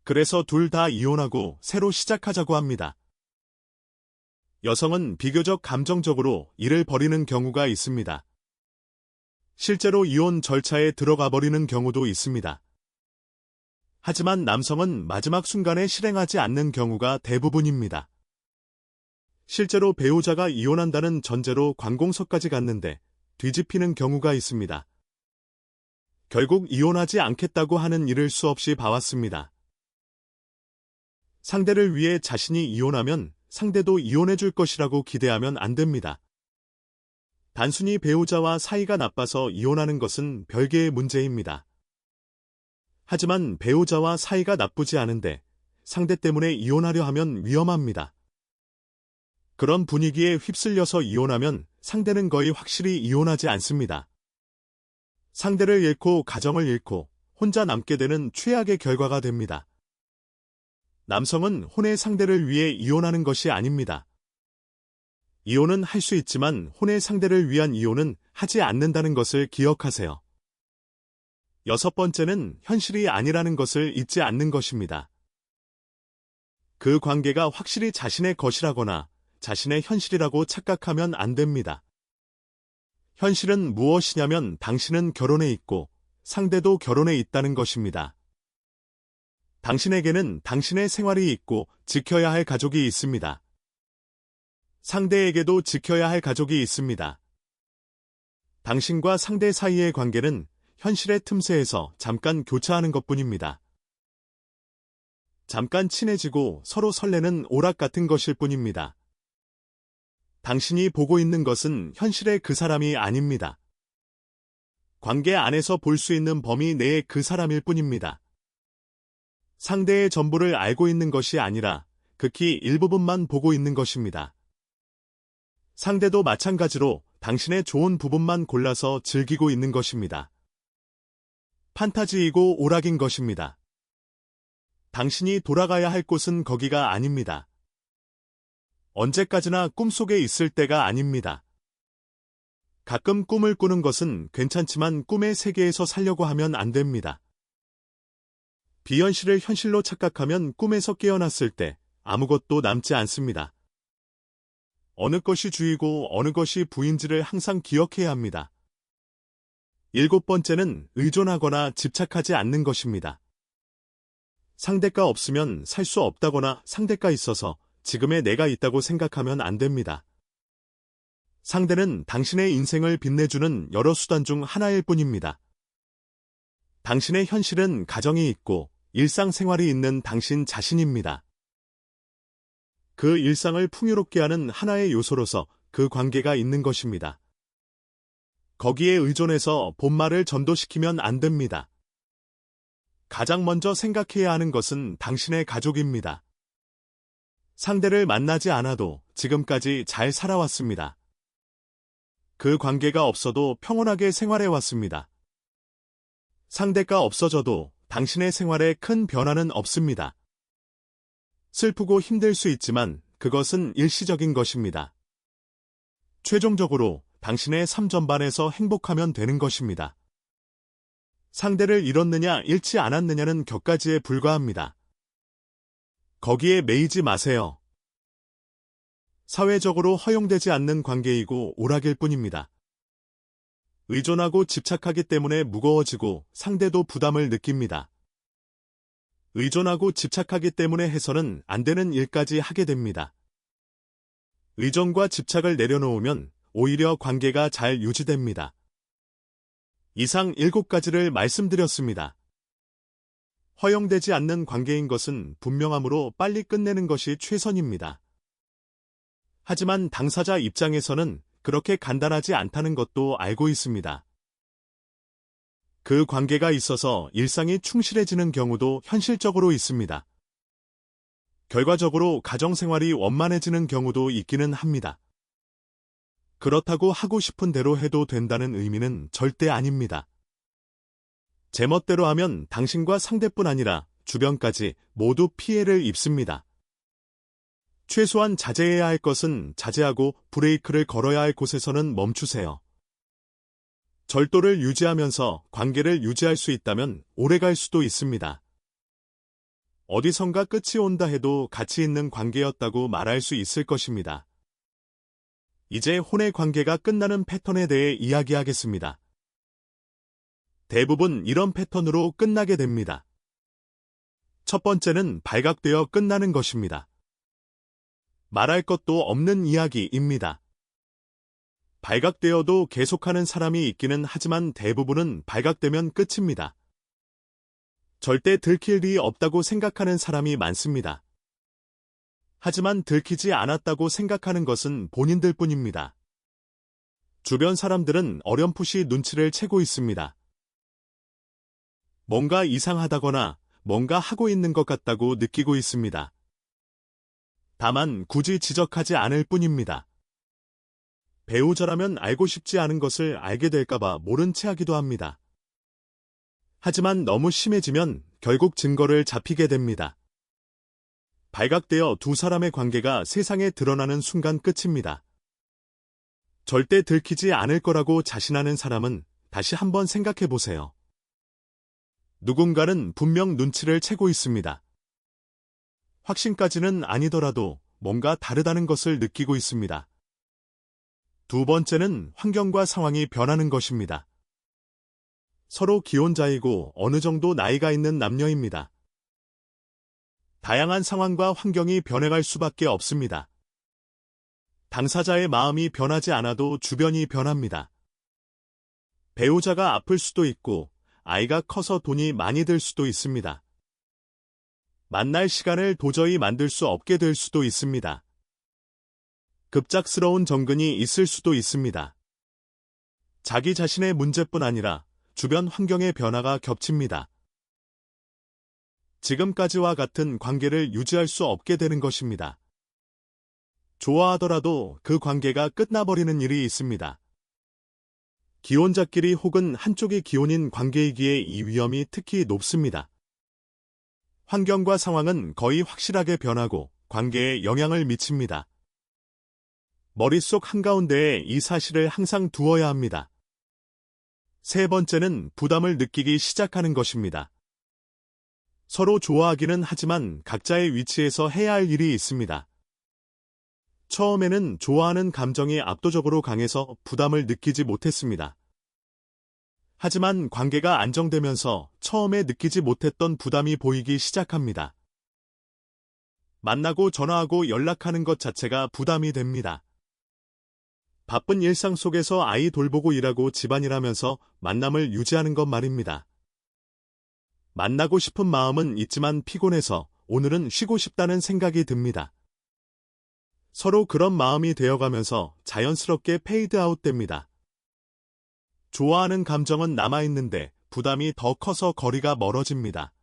그래서 둘 다 이혼하고 새로 시작하자고 합니다. 여성은 비교적 감정적으로 이를 벌이는 경우가 있습니다. 실제로 이혼 절차에 들어가 버리는 경우도 있습니다. 하지만 남성은 마지막 순간에 실행하지 않는 경우가 대부분입니다. 실제로 배우자가 이혼한다는 전제로 관공서까지 갔는데 뒤집히는 경우가 있습니다. 결국 이혼하지 않겠다고 하는 일을 수없이 봐왔습니다. 상대를 위해 자신이 이혼하면 상대도 이혼해 줄 것이라고 기대하면 안 됩니다. 단순히 배우자와 사이가 나빠서 이혼하는 것은 별개의 문제입니다. 하지만 배우자와 사이가 나쁘지 않은데 상대 때문에 이혼하려 하면 위험합니다. 그런 분위기에 휩쓸려서 이혼하면 상대는 거의 확실히 이혼하지 않습니다. 상대를 잃고 가정을 잃고 혼자 남게 되는 최악의 결과가 됩니다. 남성은 혼의 상대를 위해 이혼하는 것이 아닙니다. 이혼은 할 수 있지만 혼의 상대를 위한 이혼은 하지 않는다는 것을 기억하세요. 6번째는 현실이 아니라는 것을 잊지 않는 것입니다. 그 관계가 확실히 자신의 것이라거나 자신의 현실이라고 착각하면 안 됩니다. 현실은 무엇이냐면 당신은 결혼해 있고 상대도 결혼해 있다는 것입니다. 당신에게는 당신의 생활이 있고 지켜야 할 가족이 있습니다. 상대에게도 지켜야 할 가족이 있습니다. 당신과 상대 사이의 관계는 현실의 틈새에서 잠깐 교차하는 것뿐입니다. 잠깐 친해지고 서로 설레는 오락 같은 것일 뿐입니다. 당신이 보고 있는 것은 현실의 그 사람이 아닙니다. 관계 안에서 볼 수 있는 범위 내의 그 사람일 뿐입니다. 상대의 전부를 알고 있는 것이 아니라 극히 일부분만 보고 있는 것입니다. 상대도 마찬가지로 당신의 좋은 부분만 골라서 즐기고 있는 것입니다. 판타지이고 오락인 것입니다. 당신이 돌아가야 할 곳은 거기가 아닙니다. 언제까지나 꿈속에 있을 때가 아닙니다. 가끔 꿈을 꾸는 것은 괜찮지만 꿈의 세계에서 살려고 하면 안 됩니다. 비현실을 현실로 착각하면 꿈에서 깨어났을 때 아무것도 남지 않습니다. 어느 것이 주이고 어느 것이 부인지를 항상 기억해야 합니다. 7번째는 의존하거나 집착하지 않는 것입니다. 상대가 없으면 살 수 없다거나 상대가 있어서 지금의 내가 있다고 생각하면 안 됩니다. 상대는 당신의 인생을 빛내주는 여러 수단 중 하나일 뿐입니다. 당신의 현실은 가정이 있고 일상생활이 있는 당신 자신입니다. 그 일상을 풍요롭게 하는 하나의 요소로서 그 관계가 있는 것입니다. 거기에 의존해서 본말을 전도시키면 안 됩니다. 가장 먼저 생각해야 하는 것은 당신의 가족입니다. 상대를 만나지 않아도 지금까지 잘 살아왔습니다. 그 관계가 없어도 평온하게 생활해왔습니다. 상대가 없어져도 당신의 생활에 큰 변화는 없습니다. 슬프고 힘들 수 있지만 그것은 일시적인 것입니다. 최종적으로 당신의 삶 전반에서 행복하면 되는 것입니다. 상대를 잃었느냐 잃지 않았느냐는 격가지에 불과합니다. 거기에 매이지 마세요. 사회적으로 허용되지 않는 관계이고 오락일 뿐입니다. 의존하고 집착하기 때문에 무거워지고 상대도 부담을 느낍니다. 의존하고 집착하기 때문에 해서는 안 되는 일까지 하게 됩니다. 의존과 집착을 내려놓으면 오히려 관계가 잘 유지됩니다. 이상 7가지를 말씀드렸습니다. 허용되지 않는 관계인 것은 분명하므로 빨리 끝내는 것이 최선입니다. 하지만 당사자 입장에서는 그렇게 간단하지 않다는 것도 알고 있습니다. 그 관계가 있어서 일상이 충실해지는 경우도 현실적으로 있습니다. 결과적으로 가정생활이 원만해지는 경우도 있기는 합니다. 그렇다고 하고 싶은 대로 해도 된다는 의미는 절대 아닙니다. 제멋대로 하면 당신과 상대뿐 아니라 주변까지 모두 피해를 입습니다. 최소한 자제해야 할 것은 자제하고 브레이크를 걸어야 할 곳에서는 멈추세요. 절도를 유지하면서 관계를 유지할 수 있다면 오래갈 수도 있습니다. 어디선가 끝이 온다 해도 가치 있는 관계였다고 말할 수 있을 것입니다. 이제 혼의 관계가 끝나는 패턴에 대해 이야기하겠습니다. 대부분 이런 패턴으로 끝나게 됩니다. 첫 번째는 발각되어 끝나는 것입니다. 말할 것도 없는 이야기입니다. 발각되어도 계속하는 사람이 있기는 하지만 대부분은 발각되면 끝입니다. 절대 들킬 일이 없다고 생각하는 사람이 많습니다. 하지만 들키지 않았다고 생각하는 것은 본인들 뿐입니다. 주변 사람들은 어렴풋이 눈치를 채고 있습니다. 뭔가 이상하다거나 뭔가 하고 있는 것 같다고 느끼고 있습니다. 다만 굳이 지적하지 않을 뿐입니다. 배우자라면 알고 싶지 않은 것을 알게 될까봐 모른 채 하기도 합니다. 하지만 너무 심해지면 결국 증거를 잡히게 됩니다. 발각되어 두 사람의 관계가 세상에 드러나는 순간 끝입니다. 절대 들키지 않을 거라고 자신하는 사람은 다시 한번 생각해 보세요. 누군가는 분명 눈치를 채고 있습니다. 확신까지는 아니더라도 뭔가 다르다는 것을 느끼고 있습니다. 두 번째는 환경과 상황이 변하는 것입니다. 서로 기혼자이고 어느 정도 나이가 있는 남녀입니다. 다양한 상황과 환경이 변해갈 수밖에 없습니다. 당사자의 마음이 변하지 않아도 주변이 변합니다. 배우자가 아플 수도 있고 아이가 커서 돈이 많이 들 수도 있습니다. 만날 시간을 도저히 만들 수 없게 될 수도 있습니다. 급작스러운 정근이 있을 수도 있습니다. 자기 자신의 문제뿐 아니라 주변 환경의 변화가 겹칩니다. 지금까지와 같은 관계를 유지할 수 없게 되는 것입니다. 좋아하더라도 그 관계가 끝나버리는 일이 있습니다. 기혼자끼리 혹은 한쪽이 기혼인 관계이기에 이 위험이 특히 높습니다. 환경과 상황은 거의 확실하게 변하고 관계에 영향을 미칩니다. 머릿속 한가운데에 이 사실을 항상 두어야 합니다. 세 번째는 부담을 느끼기 시작하는 것입니다. 서로 좋아하기는 하지만 각자의 위치에서 해야 할 일이 있습니다. 처음에는 좋아하는 감정이 압도적으로 강해서 부담을 느끼지 못했습니다. 하지만 관계가 안정되면서 처음에 느끼지 못했던 부담이 보이기 시작합니다. 만나고 전화하고 연락하는 것 자체가 부담이 됩니다. 바쁜 일상 속에서 아이 돌보고 일하고 집안일하면서 만남을 유지하는 것 말입니다. 만나고 싶은 마음은 있지만 피곤해서 오늘은 쉬고 싶다는 생각이 듭니다. 서로 그런 마음이 되어가면서 자연스럽게 페이드아웃 됩니다. 좋아하는 감정은 남아있는데 부담이 더 커서 거리가 멀어집니다.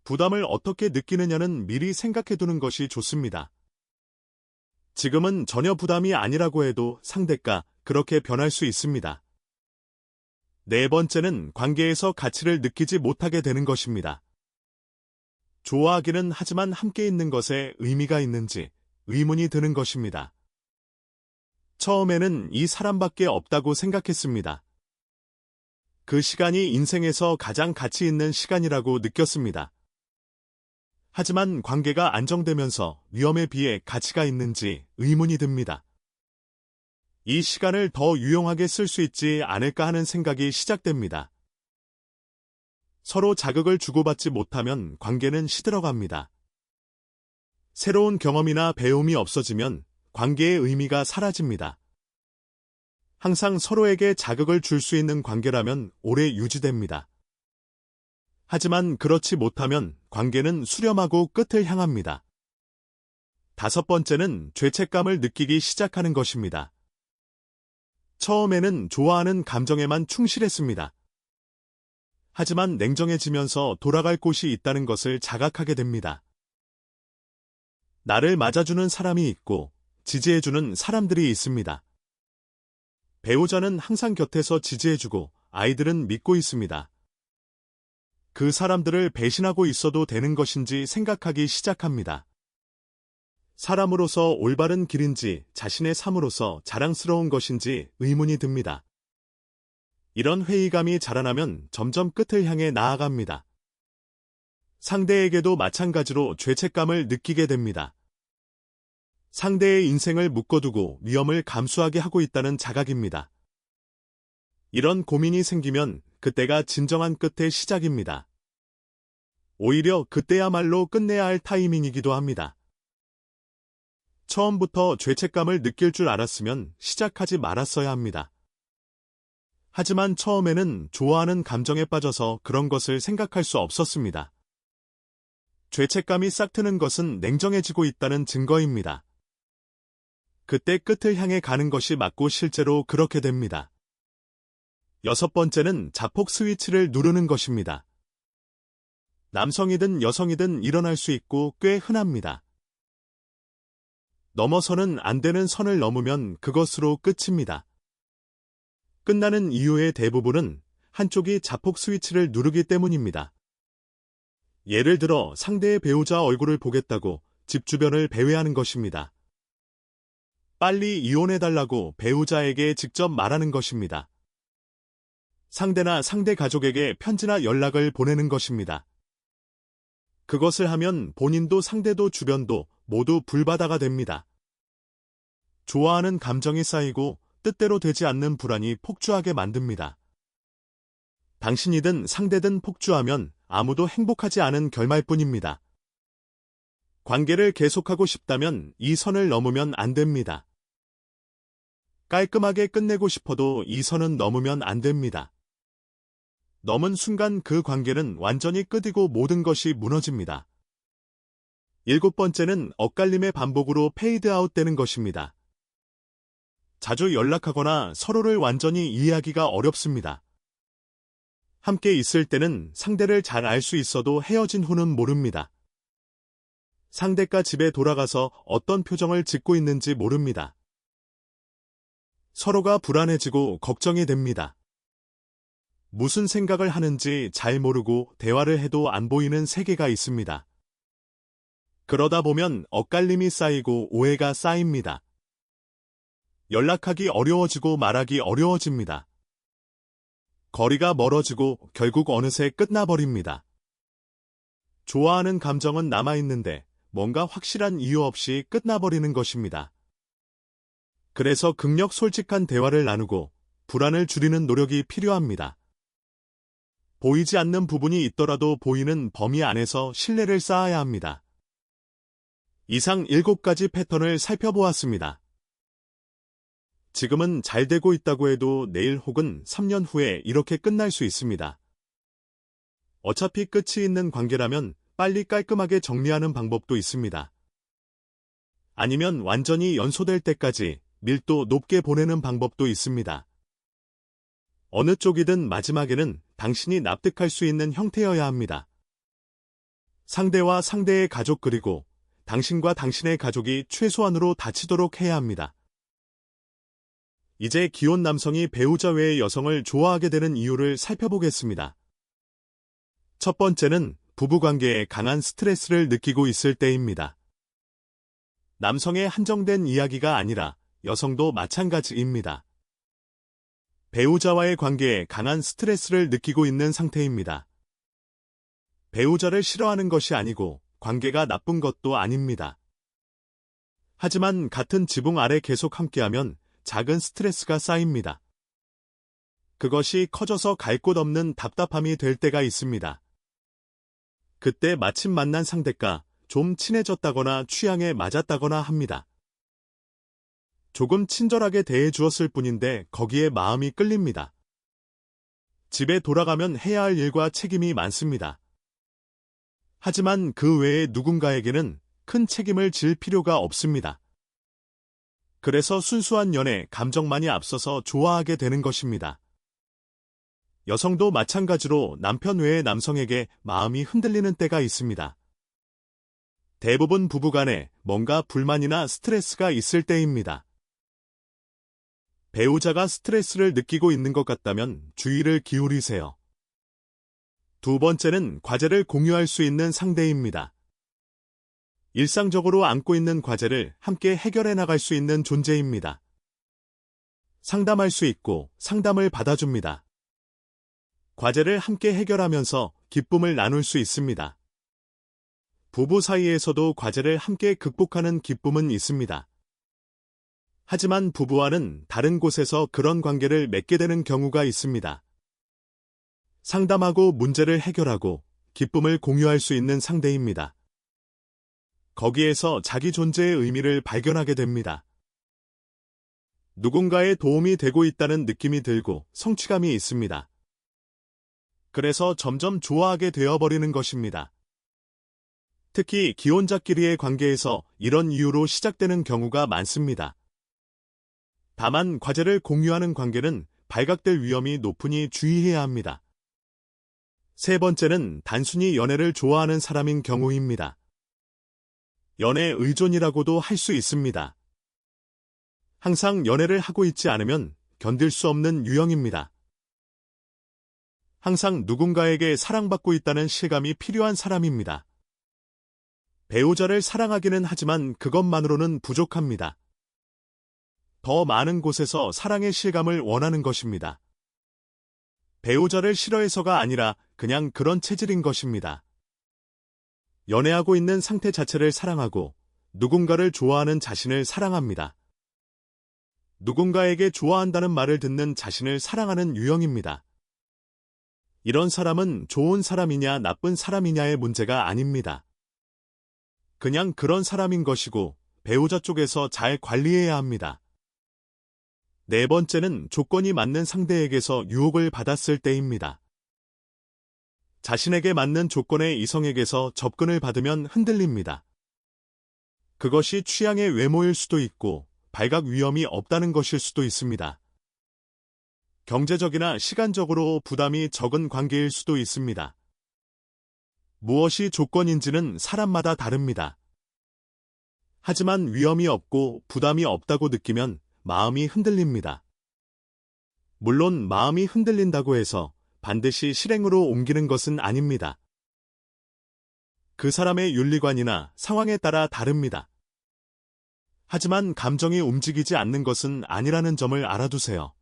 부담을 어떻게 느끼느냐는 미리 생각해두는 것이 좋습니다. 지금은 전혀 부담이 아니라고 해도 상대가 그렇게 변할 수 있습니다. 네 번째는 관계에서 가치를 느끼지 못하게 되는 것입니다. 좋아하기는 하지만 함께 있는 것에 의미가 있는지 의문이 드는 것입니다. 처음에는 이 사람밖에 없다고 생각했습니다. 그 시간이 인생에서 가장 가치 있는 시간이라고 느꼈습니다. 하지만 관계가 안정되면서 위험에 비해 가치가 있는지 의문이 듭니다. 이 시간을 더 유용하게 쓸 수 있지 않을까 하는 생각이 시작됩니다. 서로 자극을 주고받지 못하면 관계는 시들어갑니다. 새로운 경험이나 배움이 없어지면 관계의 의미가 사라집니다. 항상 서로에게 자극을 줄 수 있는 관계라면 오래 유지됩니다. 하지만 그렇지 못하면 관계는 수렴하고 끝을 향합니다. 다섯 번째는 죄책감을 느끼기 시작하는 것입니다. 처음에는 좋아하는 감정에만 충실했습니다. 하지만 냉정해지면서 돌아갈 곳이 있다는 것을 자각하게 됩니다. 나를 맞아주는 사람이 있고 지지해주는 사람들이 있습니다. 배우자는 항상 곁에서 지지해주고 아이들은 믿고 있습니다. 그 사람들을 배신하고 있어도 되는 것인지 생각하기 시작합니다. 사람으로서 올바른 길인지 자신의 삶으로서 자랑스러운 것인지 의문이 듭니다. 이런 회의감이 자라나면 점점 끝을 향해 나아갑니다. 상대에게도 마찬가지로 죄책감을 느끼게 됩니다. 상대의 인생을 묶어두고 위험을 감수하게 하고 있다는 자각입니다. 이런 고민이 생기면 그때가 진정한 끝의 시작입니다. 오히려 그때야말로 끝내야 할 타이밍이기도 합니다. 처음부터 죄책감을 느낄 줄 알았으면 시작하지 말았어야 합니다. 하지만 처음에는 좋아하는 감정에 빠져서 그런 것을 생각할 수 없었습니다. 죄책감이 싹트는 것은 냉정해지고 있다는 증거입니다. 그때 끝을 향해 가는 것이 맞고 실제로 그렇게 됩니다. 여섯 번째는 자폭 스위치를 누르는 것입니다. 남성이든 여성이든 일어날 수 있고 꽤 흔합니다. 넘어서는 안 되는 선을 넘으면 그것으로 끝입니다. 끝나는 이유의 대부분은 한쪽이 자폭 스위치를 누르기 때문입니다. 예를 들어 상대의 배우자 얼굴을 보겠다고 집 주변을 배회하는 것입니다. 빨리 이혼해달라고 배우자에게 직접 말하는 것입니다. 상대나 상대 가족에게 편지나 연락을 보내는 것입니다. 그것을 하면 본인도 상대도 주변도 모두 불바다가 됩니다. 좋아하는 감정이 쌓이고 뜻대로 되지 않는 불안이 폭주하게 만듭니다. 당신이든 상대든 폭주하면 아무도 행복하지 않은 결말뿐입니다. 관계를 계속하고 싶다면 이 선을 넘으면 안 됩니다. 깔끔하게 끝내고 싶어도 이 선은 넘으면 안 됩니다. 넘은 순간 그 관계는 완전히 끝이고 모든 것이 무너집니다. 7번째는 엇갈림의 반복으로 페이드아웃 되는 것입니다. 자주 연락하거나 서로를 완전히 이해하기가 어렵습니다. 함께 있을 때는 상대를 잘 알 수 있어도 헤어진 후는 모릅니다. 상대가 집에 돌아가서 어떤 표정을 짓고 있는지 모릅니다. 서로가 불안해지고 걱정이 됩니다. 무슨 생각을 하는지 잘 모르고 대화를 해도 안 보이는 세계가 있습니다. 그러다 보면 엇갈림이 쌓이고 오해가 쌓입니다. 연락하기 어려워지고 말하기 어려워집니다. 거리가 멀어지고 결국 어느새 끝나버립니다. 좋아하는 감정은 남아있는데 뭔가 확실한 이유 없이 끝나버리는 것입니다. 그래서 극력 솔직한 대화를 나누고 불안을 줄이는 노력이 필요합니다. 보이지 않는 부분이 있더라도 보이는 범위 안에서 신뢰를 쌓아야 합니다. 이상 7가지 패턴을 살펴보았습니다. 지금은 잘 되고 있다고 해도 내일 혹은 3년 후에 이렇게 끝날 수 있습니다. 어차피 끝이 있는 관계라면 빨리 깔끔하게 정리하는 방법도 있습니다. 아니면 완전히 연소될 때까지 밀도 높게 보내는 방법도 있습니다. 어느 쪽이든 마지막에는 당신이 납득할 수 있는 형태여야 합니다. 상대와 상대의 가족 그리고 당신과 당신의 가족이 최소한으로 다치도록 해야 합니다. 이제 기혼 남성이 배우자 외의 여성을 좋아하게 되는 이유를 살펴보겠습니다. 첫 번째는 부부관계에 강한 스트레스를 느끼고 있을 때입니다. 남성의 한정된 이야기가 아니라 여성도 마찬가지입니다. 배우자와의 관계에 강한 스트레스를 느끼고 있는 상태입니다. 배우자를 싫어하는 것이 아니고 관계가 나쁜 것도 아닙니다. 하지만 같은 지붕 아래 계속 함께하면 작은 스트레스가 쌓입니다. 그것이 커져서 갈 곳 없는 답답함이 될 때가 있습니다. 그때 마침 만난 상대가 좀 친해졌다거나 취향에 맞았다거나 합니다. 조금 친절하게 대해 주었을 뿐인데 거기에 마음이 끌립니다. 집에 돌아가면 해야 할 일과 책임이 많습니다. 하지만 그 외에 누군가에게는 큰 책임을 질 필요가 없습니다. 그래서 순수한 연애, 감정만이 앞서서 좋아하게 되는 것입니다. 여성도 마찬가지로 남편 외의 남성에게 마음이 흔들리는 때가 있습니다. 대부분 부부간에 뭔가 불만이나 스트레스가 있을 때입니다. 배우자가 스트레스를 느끼고 있는 것 같다면 주의를 기울이세요. 두 번째는 과제를 공유할 수 있는 상대입니다. 일상적으로 안고 있는 과제를 함께 해결해 나갈 수 있는 존재입니다. 상담할 수 있고 상담을 받아줍니다. 과제를 함께 해결하면서 기쁨을 나눌 수 있습니다. 부부 사이에서도 과제를 함께 극복하는 기쁨은 있습니다. 하지만 부부와는 다른 곳에서 그런 관계를 맺게 되는 경우가 있습니다. 상담하고 문제를 해결하고 기쁨을 공유할 수 있는 상대입니다. 거기에서 자기 존재의 의미를 발견하게 됩니다. 누군가의 도움이 되고 있다는 느낌이 들고 성취감이 있습니다. 그래서 점점 좋아하게 되어버리는 것입니다. 특히 기혼자끼리의 관계에서 이런 이유로 시작되는 경우가 많습니다. 다만 과제를 공유하는 관계는 발각될 위험이 높으니 주의해야 합니다. 세 번째는 단순히 연애를 좋아하는 사람인 경우입니다. 연애 의존이라고도 할 수 있습니다. 항상 연애를 하고 있지 않으면 견딜 수 없는 유형입니다. 항상 누군가에게 사랑받고 있다는 실감이 필요한 사람입니다. 배우자를 사랑하기는 하지만 그것만으로는 부족합니다. 더 많은 곳에서 사랑의 실감을 원하는 것입니다. 배우자를 싫어해서가 아니라 그냥 그런 체질인 것입니다. 연애하고 있는 상태 자체를 사랑하고 누군가를 좋아하는 자신을 사랑합니다. 누군가에게 좋아한다는 말을 듣는 자신을 사랑하는 유형입니다. 이런 사람은 좋은 사람이냐 나쁜 사람이냐의 문제가 아닙니다. 그냥 그런 사람인 것이고 배우자 쪽에서 잘 관리해야 합니다. 네 번째는 조건이 맞는 상대에게서 유혹을 받았을 때입니다. 자신에게 맞는 조건의 이성에게서 접근을 받으면 흔들립니다. 그것이 취향의 외모일 수도 있고 발각 위험이 없다는 것일 수도 있습니다. 경제적이나 시간적으로 부담이 적은 관계일 수도 있습니다. 무엇이 조건인지는 사람마다 다릅니다. 하지만 위험이 없고 부담이 없다고 느끼면 마음이 흔들립니다. 물론 마음이 흔들린다고 해서 반드시 실행으로 옮기는 것은 아닙니다. 그 사람의 윤리관이나 상황에 따라 다릅니다. 하지만 감정이 움직이지 않는 것은 아니라는 점을 알아두세요.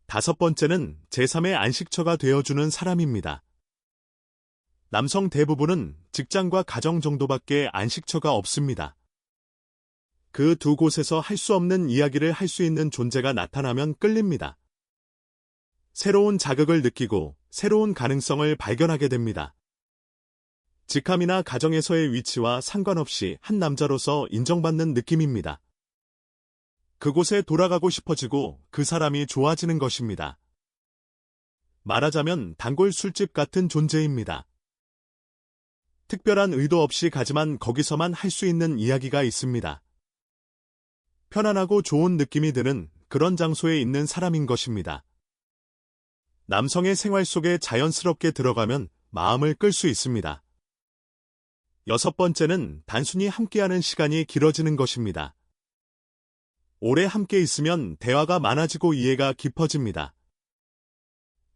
다섯 번째는 제3의 안식처가 되어주는 사람입니다. 남성 대부분은 직장과 가정 정도밖에 안식처가 없습니다. 그 두 곳에서 할 수 없는 이야기를 할 수 있는 존재가 나타나면 끌립니다. 새로운 자극을 느끼고 새로운 가능성을 발견하게 됩니다. 직함이나 가정에서의 위치와 상관없이 한 남자로서 인정받는 느낌입니다. 그곳에 돌아가고 싶어지고 그 사람이 좋아지는 것입니다. 말하자면 단골 술집 같은 존재입니다. 특별한 의도 없이 가지만 거기서만 할 수 있는 이야기가 있습니다. 편안하고 좋은 느낌이 드는 그런 장소에 있는 사람인 것입니다. 남성의 생활 속에 자연스럽게 들어가면 마음을 끌 수 있습니다. 여섯 번째는 단순히 함께하는 시간이 길어지는 것입니다. 오래 함께 있으면 대화가 많아지고 이해가 깊어집니다.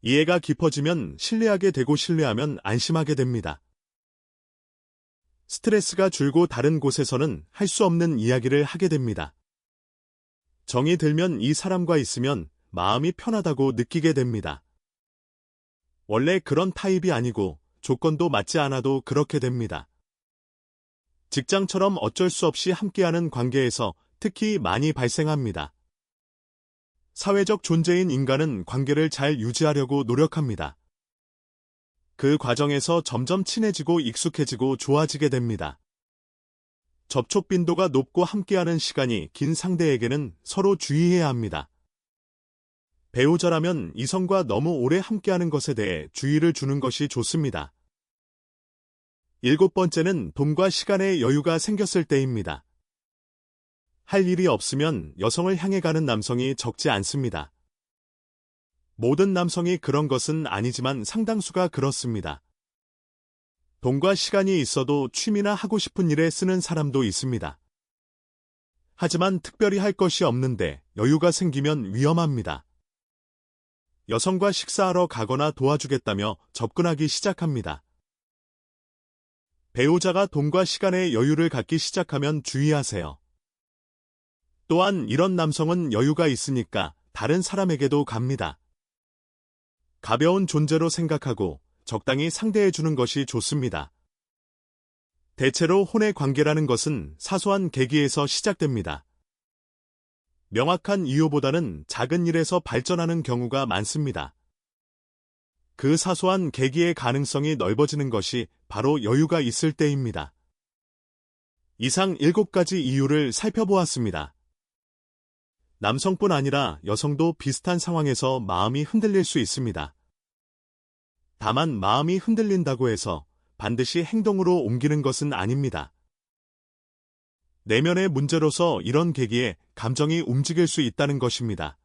이해가 깊어지면 신뢰하게 되고 신뢰하면 안심하게 됩니다. 스트레스가 줄고 다른 곳에서는 할 수 없는 이야기를 하게 됩니다. 정이 들면 이 사람과 있으면 마음이 편하다고 느끼게 됩니다. 원래 그런 타입이 아니고 조건도 맞지 않아도 그렇게 됩니다. 직장처럼 어쩔 수 없이 함께하는 관계에서 특히 많이 발생합니다. 사회적 존재인 인간은 관계를 잘 유지하려고 노력합니다. 그 과정에서 점점 친해지고 익숙해지고 좋아지게 됩니다. 접촉 빈도가 높고 함께하는 시간이 긴 상대에게는 서로 주의해야 합니다. 배우자라면 이성과 너무 오래 함께하는 것에 대해 주의를 주는 것이 좋습니다. 일곱 번째는 돈과 시간의 여유가 생겼을 때입니다. 할 일이 없으면 여성을 향해 가는 남성이 적지 않습니다. 모든 남성이 그런 것은 아니지만 상당수가 그렇습니다. 돈과 시간이 있어도 취미나 하고 싶은 일에 쓰는 사람도 있습니다. 하지만 특별히 할 것이 없는데 여유가 생기면 위험합니다. 여성과 식사하러 가거나 도와주겠다며 접근하기 시작합니다. 배우자가 돈과 시간의 여유를 갖기 시작하면 주의하세요. 또한 이런 남성은 여유가 있으니까 다른 사람에게도 갑니다. 가벼운 존재로 생각하고 적당히 상대해주는 것이 좋습니다. 대체로 혼의 관계라는 것은 사소한 계기에서 시작됩니다. 명확한 이유보다는 작은 일에서 발전하는 경우가 많습니다. 그 사소한 계기의 가능성이 넓어지는 것이 바로 여유가 있을 때입니다. 이상 7가지 이유를 살펴보았습니다. 남성뿐 아니라 여성도 비슷한 상황에서 마음이 흔들릴 수 있습니다. 다만 마음이 흔들린다고 해서 반드시 행동으로 옮기는 것은 아닙니다. 내면의 문제로서 이런 계기에 감정이 움직일 수 있다는 것입니다.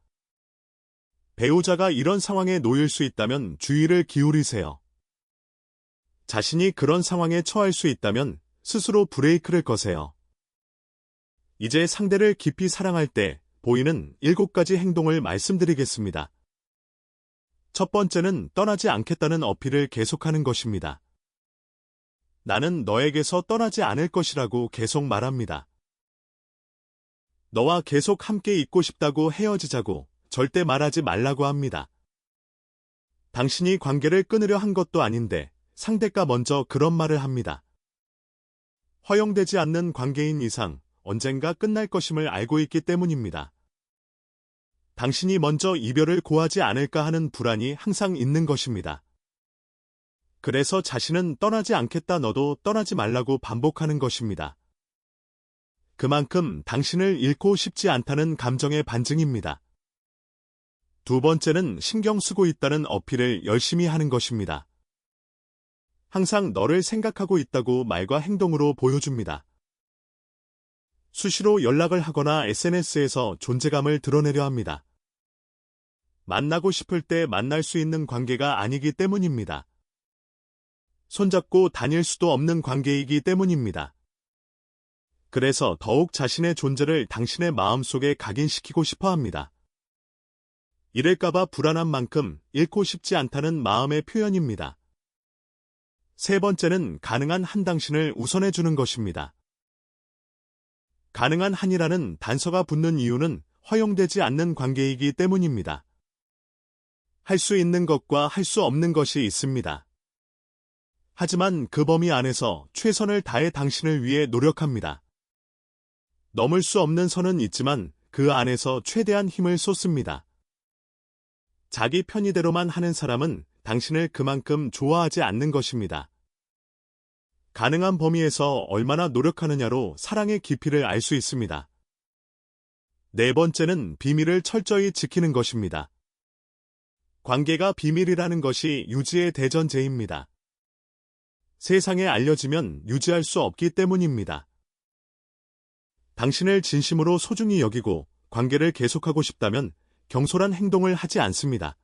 배우자가 이런 상황에 놓일 수 있다면 주의를 기울이세요. 자신이 그런 상황에 처할 수 있다면 스스로 브레이크를 거세요. 이제 상대를 깊이 사랑할 때 보이는 7가지 행동을 말씀드리겠습니다. 첫 번째는 떠나지 않겠다는 어필을 계속하는 것입니다. 나는 너에게서 떠나지 않을 것이라고 계속 말합니다. 너와 계속 함께 있고 싶다고 헤어지자고 절대 말하지 말라고 합니다. 당신이 관계를 끊으려 한 것도 아닌데 상대가 먼저 그런 말을 합니다. 허용되지 않는 관계인 이상 언젠가 끝날 것임을 알고 있기 때문입니다. 당신이 먼저 이별을 고하지 않을까 하는 불안이 항상 있는 것입니다. 그래서 자신은 떠나지 않겠다 너도 떠나지 말라고 반복하는 것입니다. 그만큼 당신을 잃고 싶지 않다는 감정의 반증입니다. 두 번째는 신경 쓰고 있다는 어필을 열심히 하는 것입니다. 항상 너를 생각하고 있다고 말과 행동으로 보여줍니다. 수시로 연락을 하거나 SNS에서 존재감을 드러내려 합니다. 만나고 싶을 때 만날 수 있는 관계가 아니기 때문입니다. 손잡고 다닐 수도 없는 관계이기 때문입니다. 그래서 더욱 자신의 존재를 당신의 마음속에 각인시키고 싶어 합니다. 이럴까봐 불안한 만큼 잃고 싶지 않다는 마음의 표현입니다. 세 번째는 가능한 한 당신을 우선해주는 것입니다. 가능한 한이라는 단서가 붙는 이유는 허용되지 않는 관계이기 때문입니다. 할 수 있는 것과 할 수 없는 것이 있습니다. 하지만 그 범위 안에서 최선을 다해 당신을 위해 노력합니다. 넘을 수 없는 선은 있지만 그 안에서 최대한 힘을 쏟습니다. 자기 편의대로만 하는 사람은 당신을 그만큼 좋아하지 않는 것입니다. 가능한 범위에서 얼마나 노력하느냐로 사랑의 깊이를 알 수 있습니다. 네 번째는 비밀을 철저히 지키는 것입니다. 관계가 비밀이라는 것이 유지의 대전제입니다. 세상에 알려지면 유지할 수 없기 때문입니다. 당신을 진심으로 소중히 여기고 관계를 계속하고 싶다면 경솔한 행동을 하지 않습니다.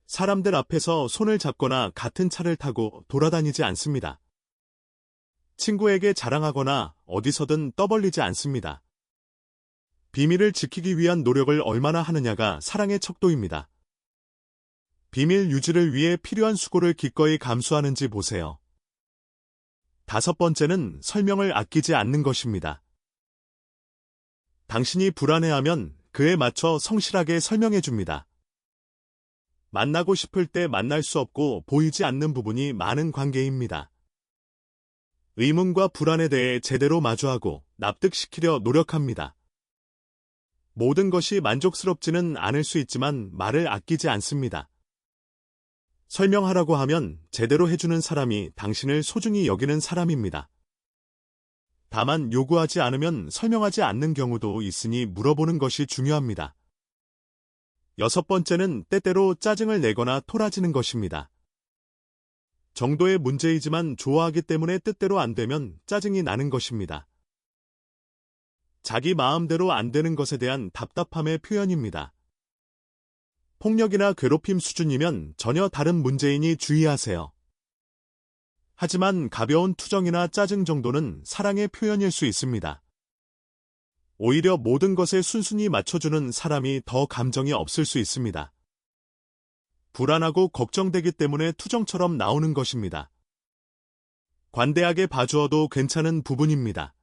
사람들 앞에서 손을 잡거나 같은 차를 타고 돌아다니지 않습니다. 친구에게 자랑하거나 어디서든 떠벌리지 않습니다. 비밀을 지키기 위한 노력을 얼마나 하느냐가 사랑의 척도입니다. 비밀 유지를 위해 필요한 수고를 기꺼이 감수하는지 보세요. 다섯 번째는 설명을 아끼지 않는 것입니다. 당신이 불안해하면 그에 맞춰 성실하게 설명해 줍니다. 만나고 싶을 때 만날 수 없고 보이지 않는 부분이 많은 관계입니다. 의문과 불안에 대해 제대로 마주하고 납득시키려 노력합니다. 모든 것이 만족스럽지는 않을 수 있지만 말을 아끼지 않습니다. 설명하라고 하면 제대로 해주는 사람이 당신을 소중히 여기는 사람입니다. 다만 요구하지 않으면 설명하지 않는 경우도 있으니 물어보는 것이 중요합니다. 여섯 번째는 때때로 짜증을 내거나 토라지는 것입니다. 정도의 문제이지만 좋아하기 때문에 뜻대로 안 되면 짜증이 나는 것입니다. 자기 마음대로 안 되는 것에 대한 답답함의 표현입니다. 폭력이나 괴롭힘 수준이면 전혀 다른 문제이니 주의하세요. 하지만 가벼운 투정이나 짜증 정도는 사랑의 표현일 수 있습니다. 오히려 모든 것에 순순히 맞춰주는 사람이 더 감정이 없을 수 있습니다. 불안하고 걱정되기 때문에 투정처럼 나오는 것입니다. 관대하게 봐주어도 괜찮은 부분입니다.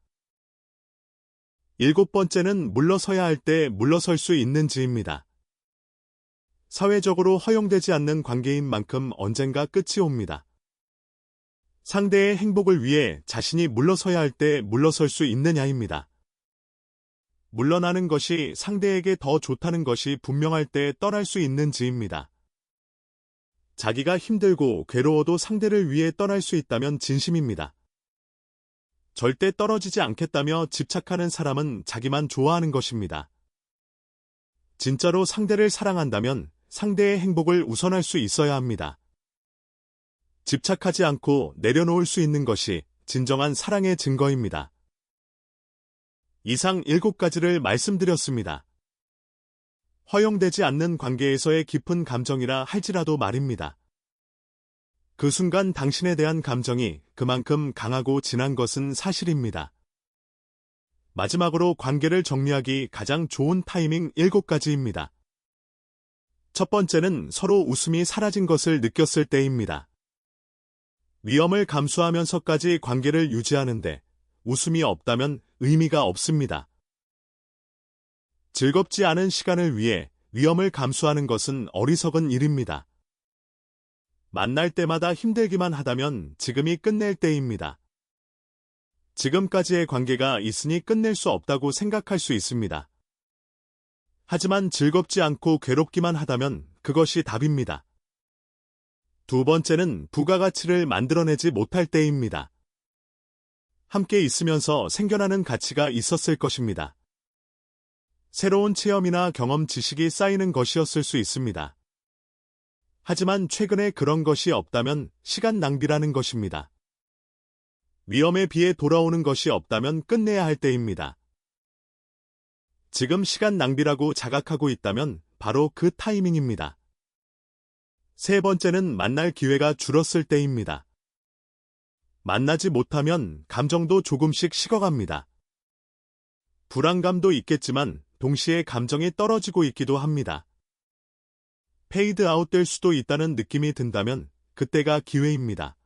일곱 번째는 물러서야 할 때 물러설 수 있는지입니다. 사회적으로 허용되지 않는 관계인 만큼 언젠가 끝이 옵니다. 상대의 행복을 위해 자신이 물러서야 할 때 물러설 수 있느냐입니다. 물러나는 것이 상대에게 더 좋다는 것이 분명할 때 떠날 수 있는지입니다. 자기가 힘들고 괴로워도 상대를 위해 떠날 수 있다면 진심입니다. 절대 떨어지지 않겠다며 집착하는 사람은 자기만 좋아하는 것입니다. 진짜로 상대를 사랑한다면 상대의 행복을 우선할 수 있어야 합니다. 집착하지 않고 내려놓을 수 있는 것이 진정한 사랑의 증거입니다. 이상 7가지를 말씀드렸습니다. 허용되지 않는 관계에서의 깊은 감정이라 할지라도 말입니다. 그 순간 당신에 대한 감정이 그만큼 강하고 진한 것은 사실입니다. 마지막으로 관계를 정리하기 가장 좋은 타이밍 7가지입니다. 첫 번째는 서로 웃음이 사라진 것을 느꼈을 때입니다. 위험을 감수하면서까지 관계를 유지하는데 웃음이 없다면 의미가 없습니다. 즐겁지 않은 시간을 위해 위험을 감수하는 것은 어리석은 일입니다. 만날 때마다 힘들기만 하다면 지금이 끝낼 때입니다. 지금까지의 관계가 있으니 끝낼 수 없다고 생각할 수 있습니다. 하지만 즐겁지 않고 괴롭기만 하다면 그것이 답입니다. 두 번째는 부가가치를 만들어내지 못할 때입니다. 함께 있으면서 생겨나는 가치가 있었을 것입니다. 새로운 체험이나 경험 지식이 쌓이는 것이었을 수 있습니다. 하지만 최근에 그런 것이 없다면 시간 낭비라는 것입니다. 위험에 비해 돌아오는 것이 없다면 끝내야 할 때입니다. 지금 시간 낭비라고 자각하고 있다면 바로 그 타이밍입니다. 세 번째는 만날 기회가 줄었을 때입니다. 만나지 못하면 감정도 조금씩 식어갑니다. 불안감도 있겠지만 동시에 감정이 떨어지고 있기도 합니다. 페이드 아웃될 수도 있다는 느낌이 든다면 그때가 기회입니다.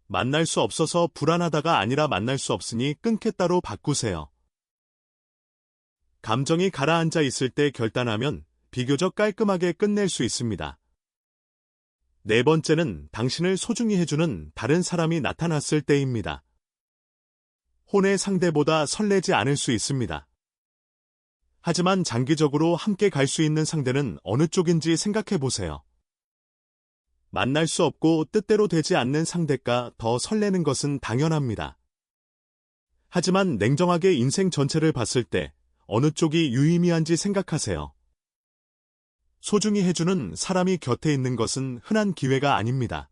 만날 수 없어서 불안하다가 아니라 만날 수 없으니 끊겠다로 바꾸세요. 감정이 가라앉아 있을 때 결단하면 비교적 깔끔하게 끝낼 수 있습니다. 네 번째는 당신을 소중히 해주는 다른 사람이 나타났을 때입니다. 혼의 상대보다 설레지 않을 수 있습니다. 하지만 장기적으로 함께 갈 수 있는 상대는 어느 쪽인지 생각해 보세요. 만날 수 없고 뜻대로 되지 않는 상대가 더 설레는 것은 당연합니다. 하지만 냉정하게 인생 전체를 봤을 때 어느 쪽이 유의미한지 생각하세요. 소중히 해주는 사람이 곁에 있는 것은 흔한 기회가 아닙니다.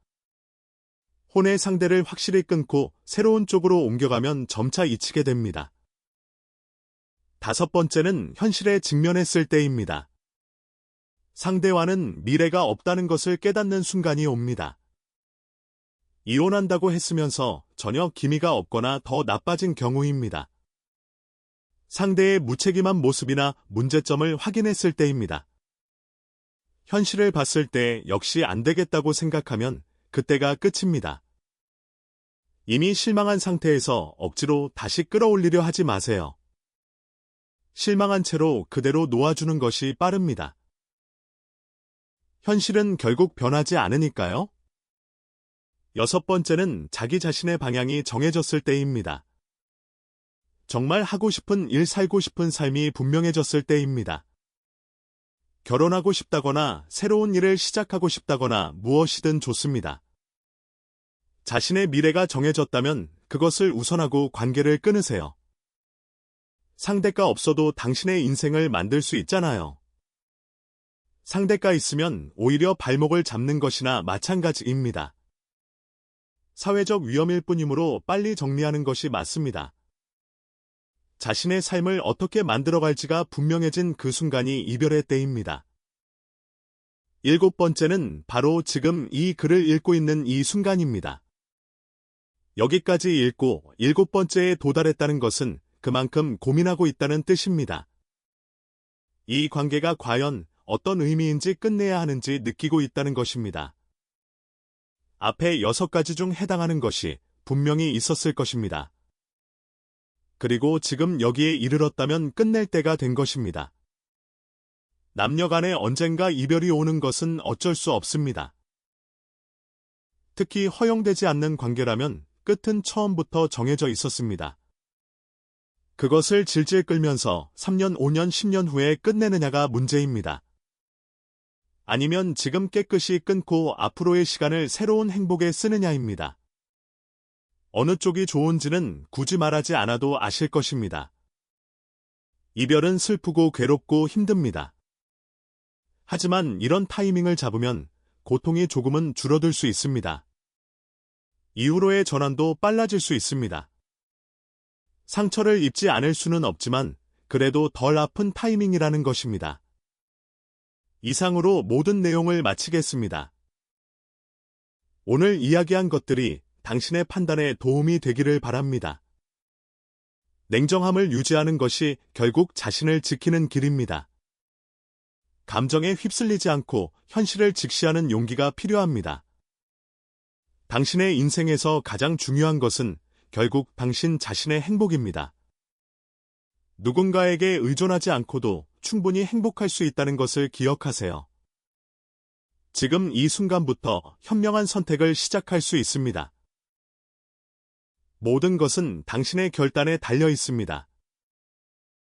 혼의 상대를 확실히 끊고 새로운 쪽으로 옮겨가면 점차 잊히게 됩니다. 다섯 번째는 현실에 직면했을 때입니다. 상대와는 미래가 없다는 것을 깨닫는 순간이 옵니다. 이혼한다고 했으면서 전혀 기미가 없거나 더 나빠진 경우입니다. 상대의 무책임한 모습이나 문제점을 확인했을 때입니다. 현실을 봤을 때 역시 안 되겠다고 생각하면 그때가 끝입니다. 이미 실망한 상태에서 억지로 다시 끌어올리려 하지 마세요. 실망한 채로 그대로 놓아주는 것이 빠릅니다. 현실은 결국 변하지 않으니까요. 여섯 번째는 자기 자신의 방향이 정해졌을 때입니다. 정말 하고 싶은 일, 살고 싶은 삶이 분명해졌을 때입니다. 결혼하고 싶다거나 새로운 일을 시작하고 싶다거나 무엇이든 좋습니다. 자신의 미래가 정해졌다면 그것을 우선하고 관계를 끊으세요. 상대가 없어도 당신의 인생을 만들 수 있잖아요. 상대가 있으면 오히려 발목을 잡는 것이나 마찬가지입니다. 사회적 위험일 뿐이므로 빨리 정리하는 것이 맞습니다. 자신의 삶을 어떻게 만들어갈지가 분명해진 그 순간이 이별의 때입니다. 일곱 번째는 바로 지금 이 글을 읽고 있는 이 순간입니다. 여기까지 읽고 일곱 번째에 도달했다는 것은 그만큼 고민하고 있다는 뜻입니다. 이 관계가 과연 어떤 의미인지 끝내야 하는지 느끼고 있다는 것입니다. 앞에 6가지 중 해당하는 것이 분명히 있었을 것입니다. 그리고 지금 여기에 이르렀다면 끝낼 때가 된 것입니다. 남녀 간에 언젠가 이별이 오는 것은 어쩔 수 없습니다. 특히 허용되지 않는 관계라면 끝은 처음부터 정해져 있었습니다. 그것을 질질 끌면서 3년, 5년, 10년 후에 끝내느냐가 문제입니다. 아니면 지금 깨끗이 끊고 앞으로의 시간을 새로운 행복에 쓰느냐입니다. 어느 쪽이 좋은지는 굳이 말하지 않아도 아실 것입니다. 이별은 슬프고 괴롭고 힘듭니다. 하지만 이런 타이밍을 잡으면 고통이 조금은 줄어들 수 있습니다. 이후로의 전환도 빨라질 수 있습니다. 상처를 입지 않을 수는 없지만 그래도 덜 아픈 타이밍이라는 것입니다. 이상으로 모든 내용을 마치겠습니다. 오늘 이야기한 것들이 당신의 판단에 도움이 되기를 바랍니다. 냉정함을 유지하는 것이 결국 자신을 지키는 길입니다. 감정에 휩쓸리지 않고 현실을 직시하는 용기가 필요합니다. 당신의 인생에서 가장 중요한 것은 결국 당신 자신의 행복입니다. 누군가에게 의존하지 않고도 충분히 행복할 수 있다는 것을 기억하세요. 지금 이 순간부터 현명한 선택을 시작할 수 있습니다. 모든 것은 당신의 결단에 달려 있습니다.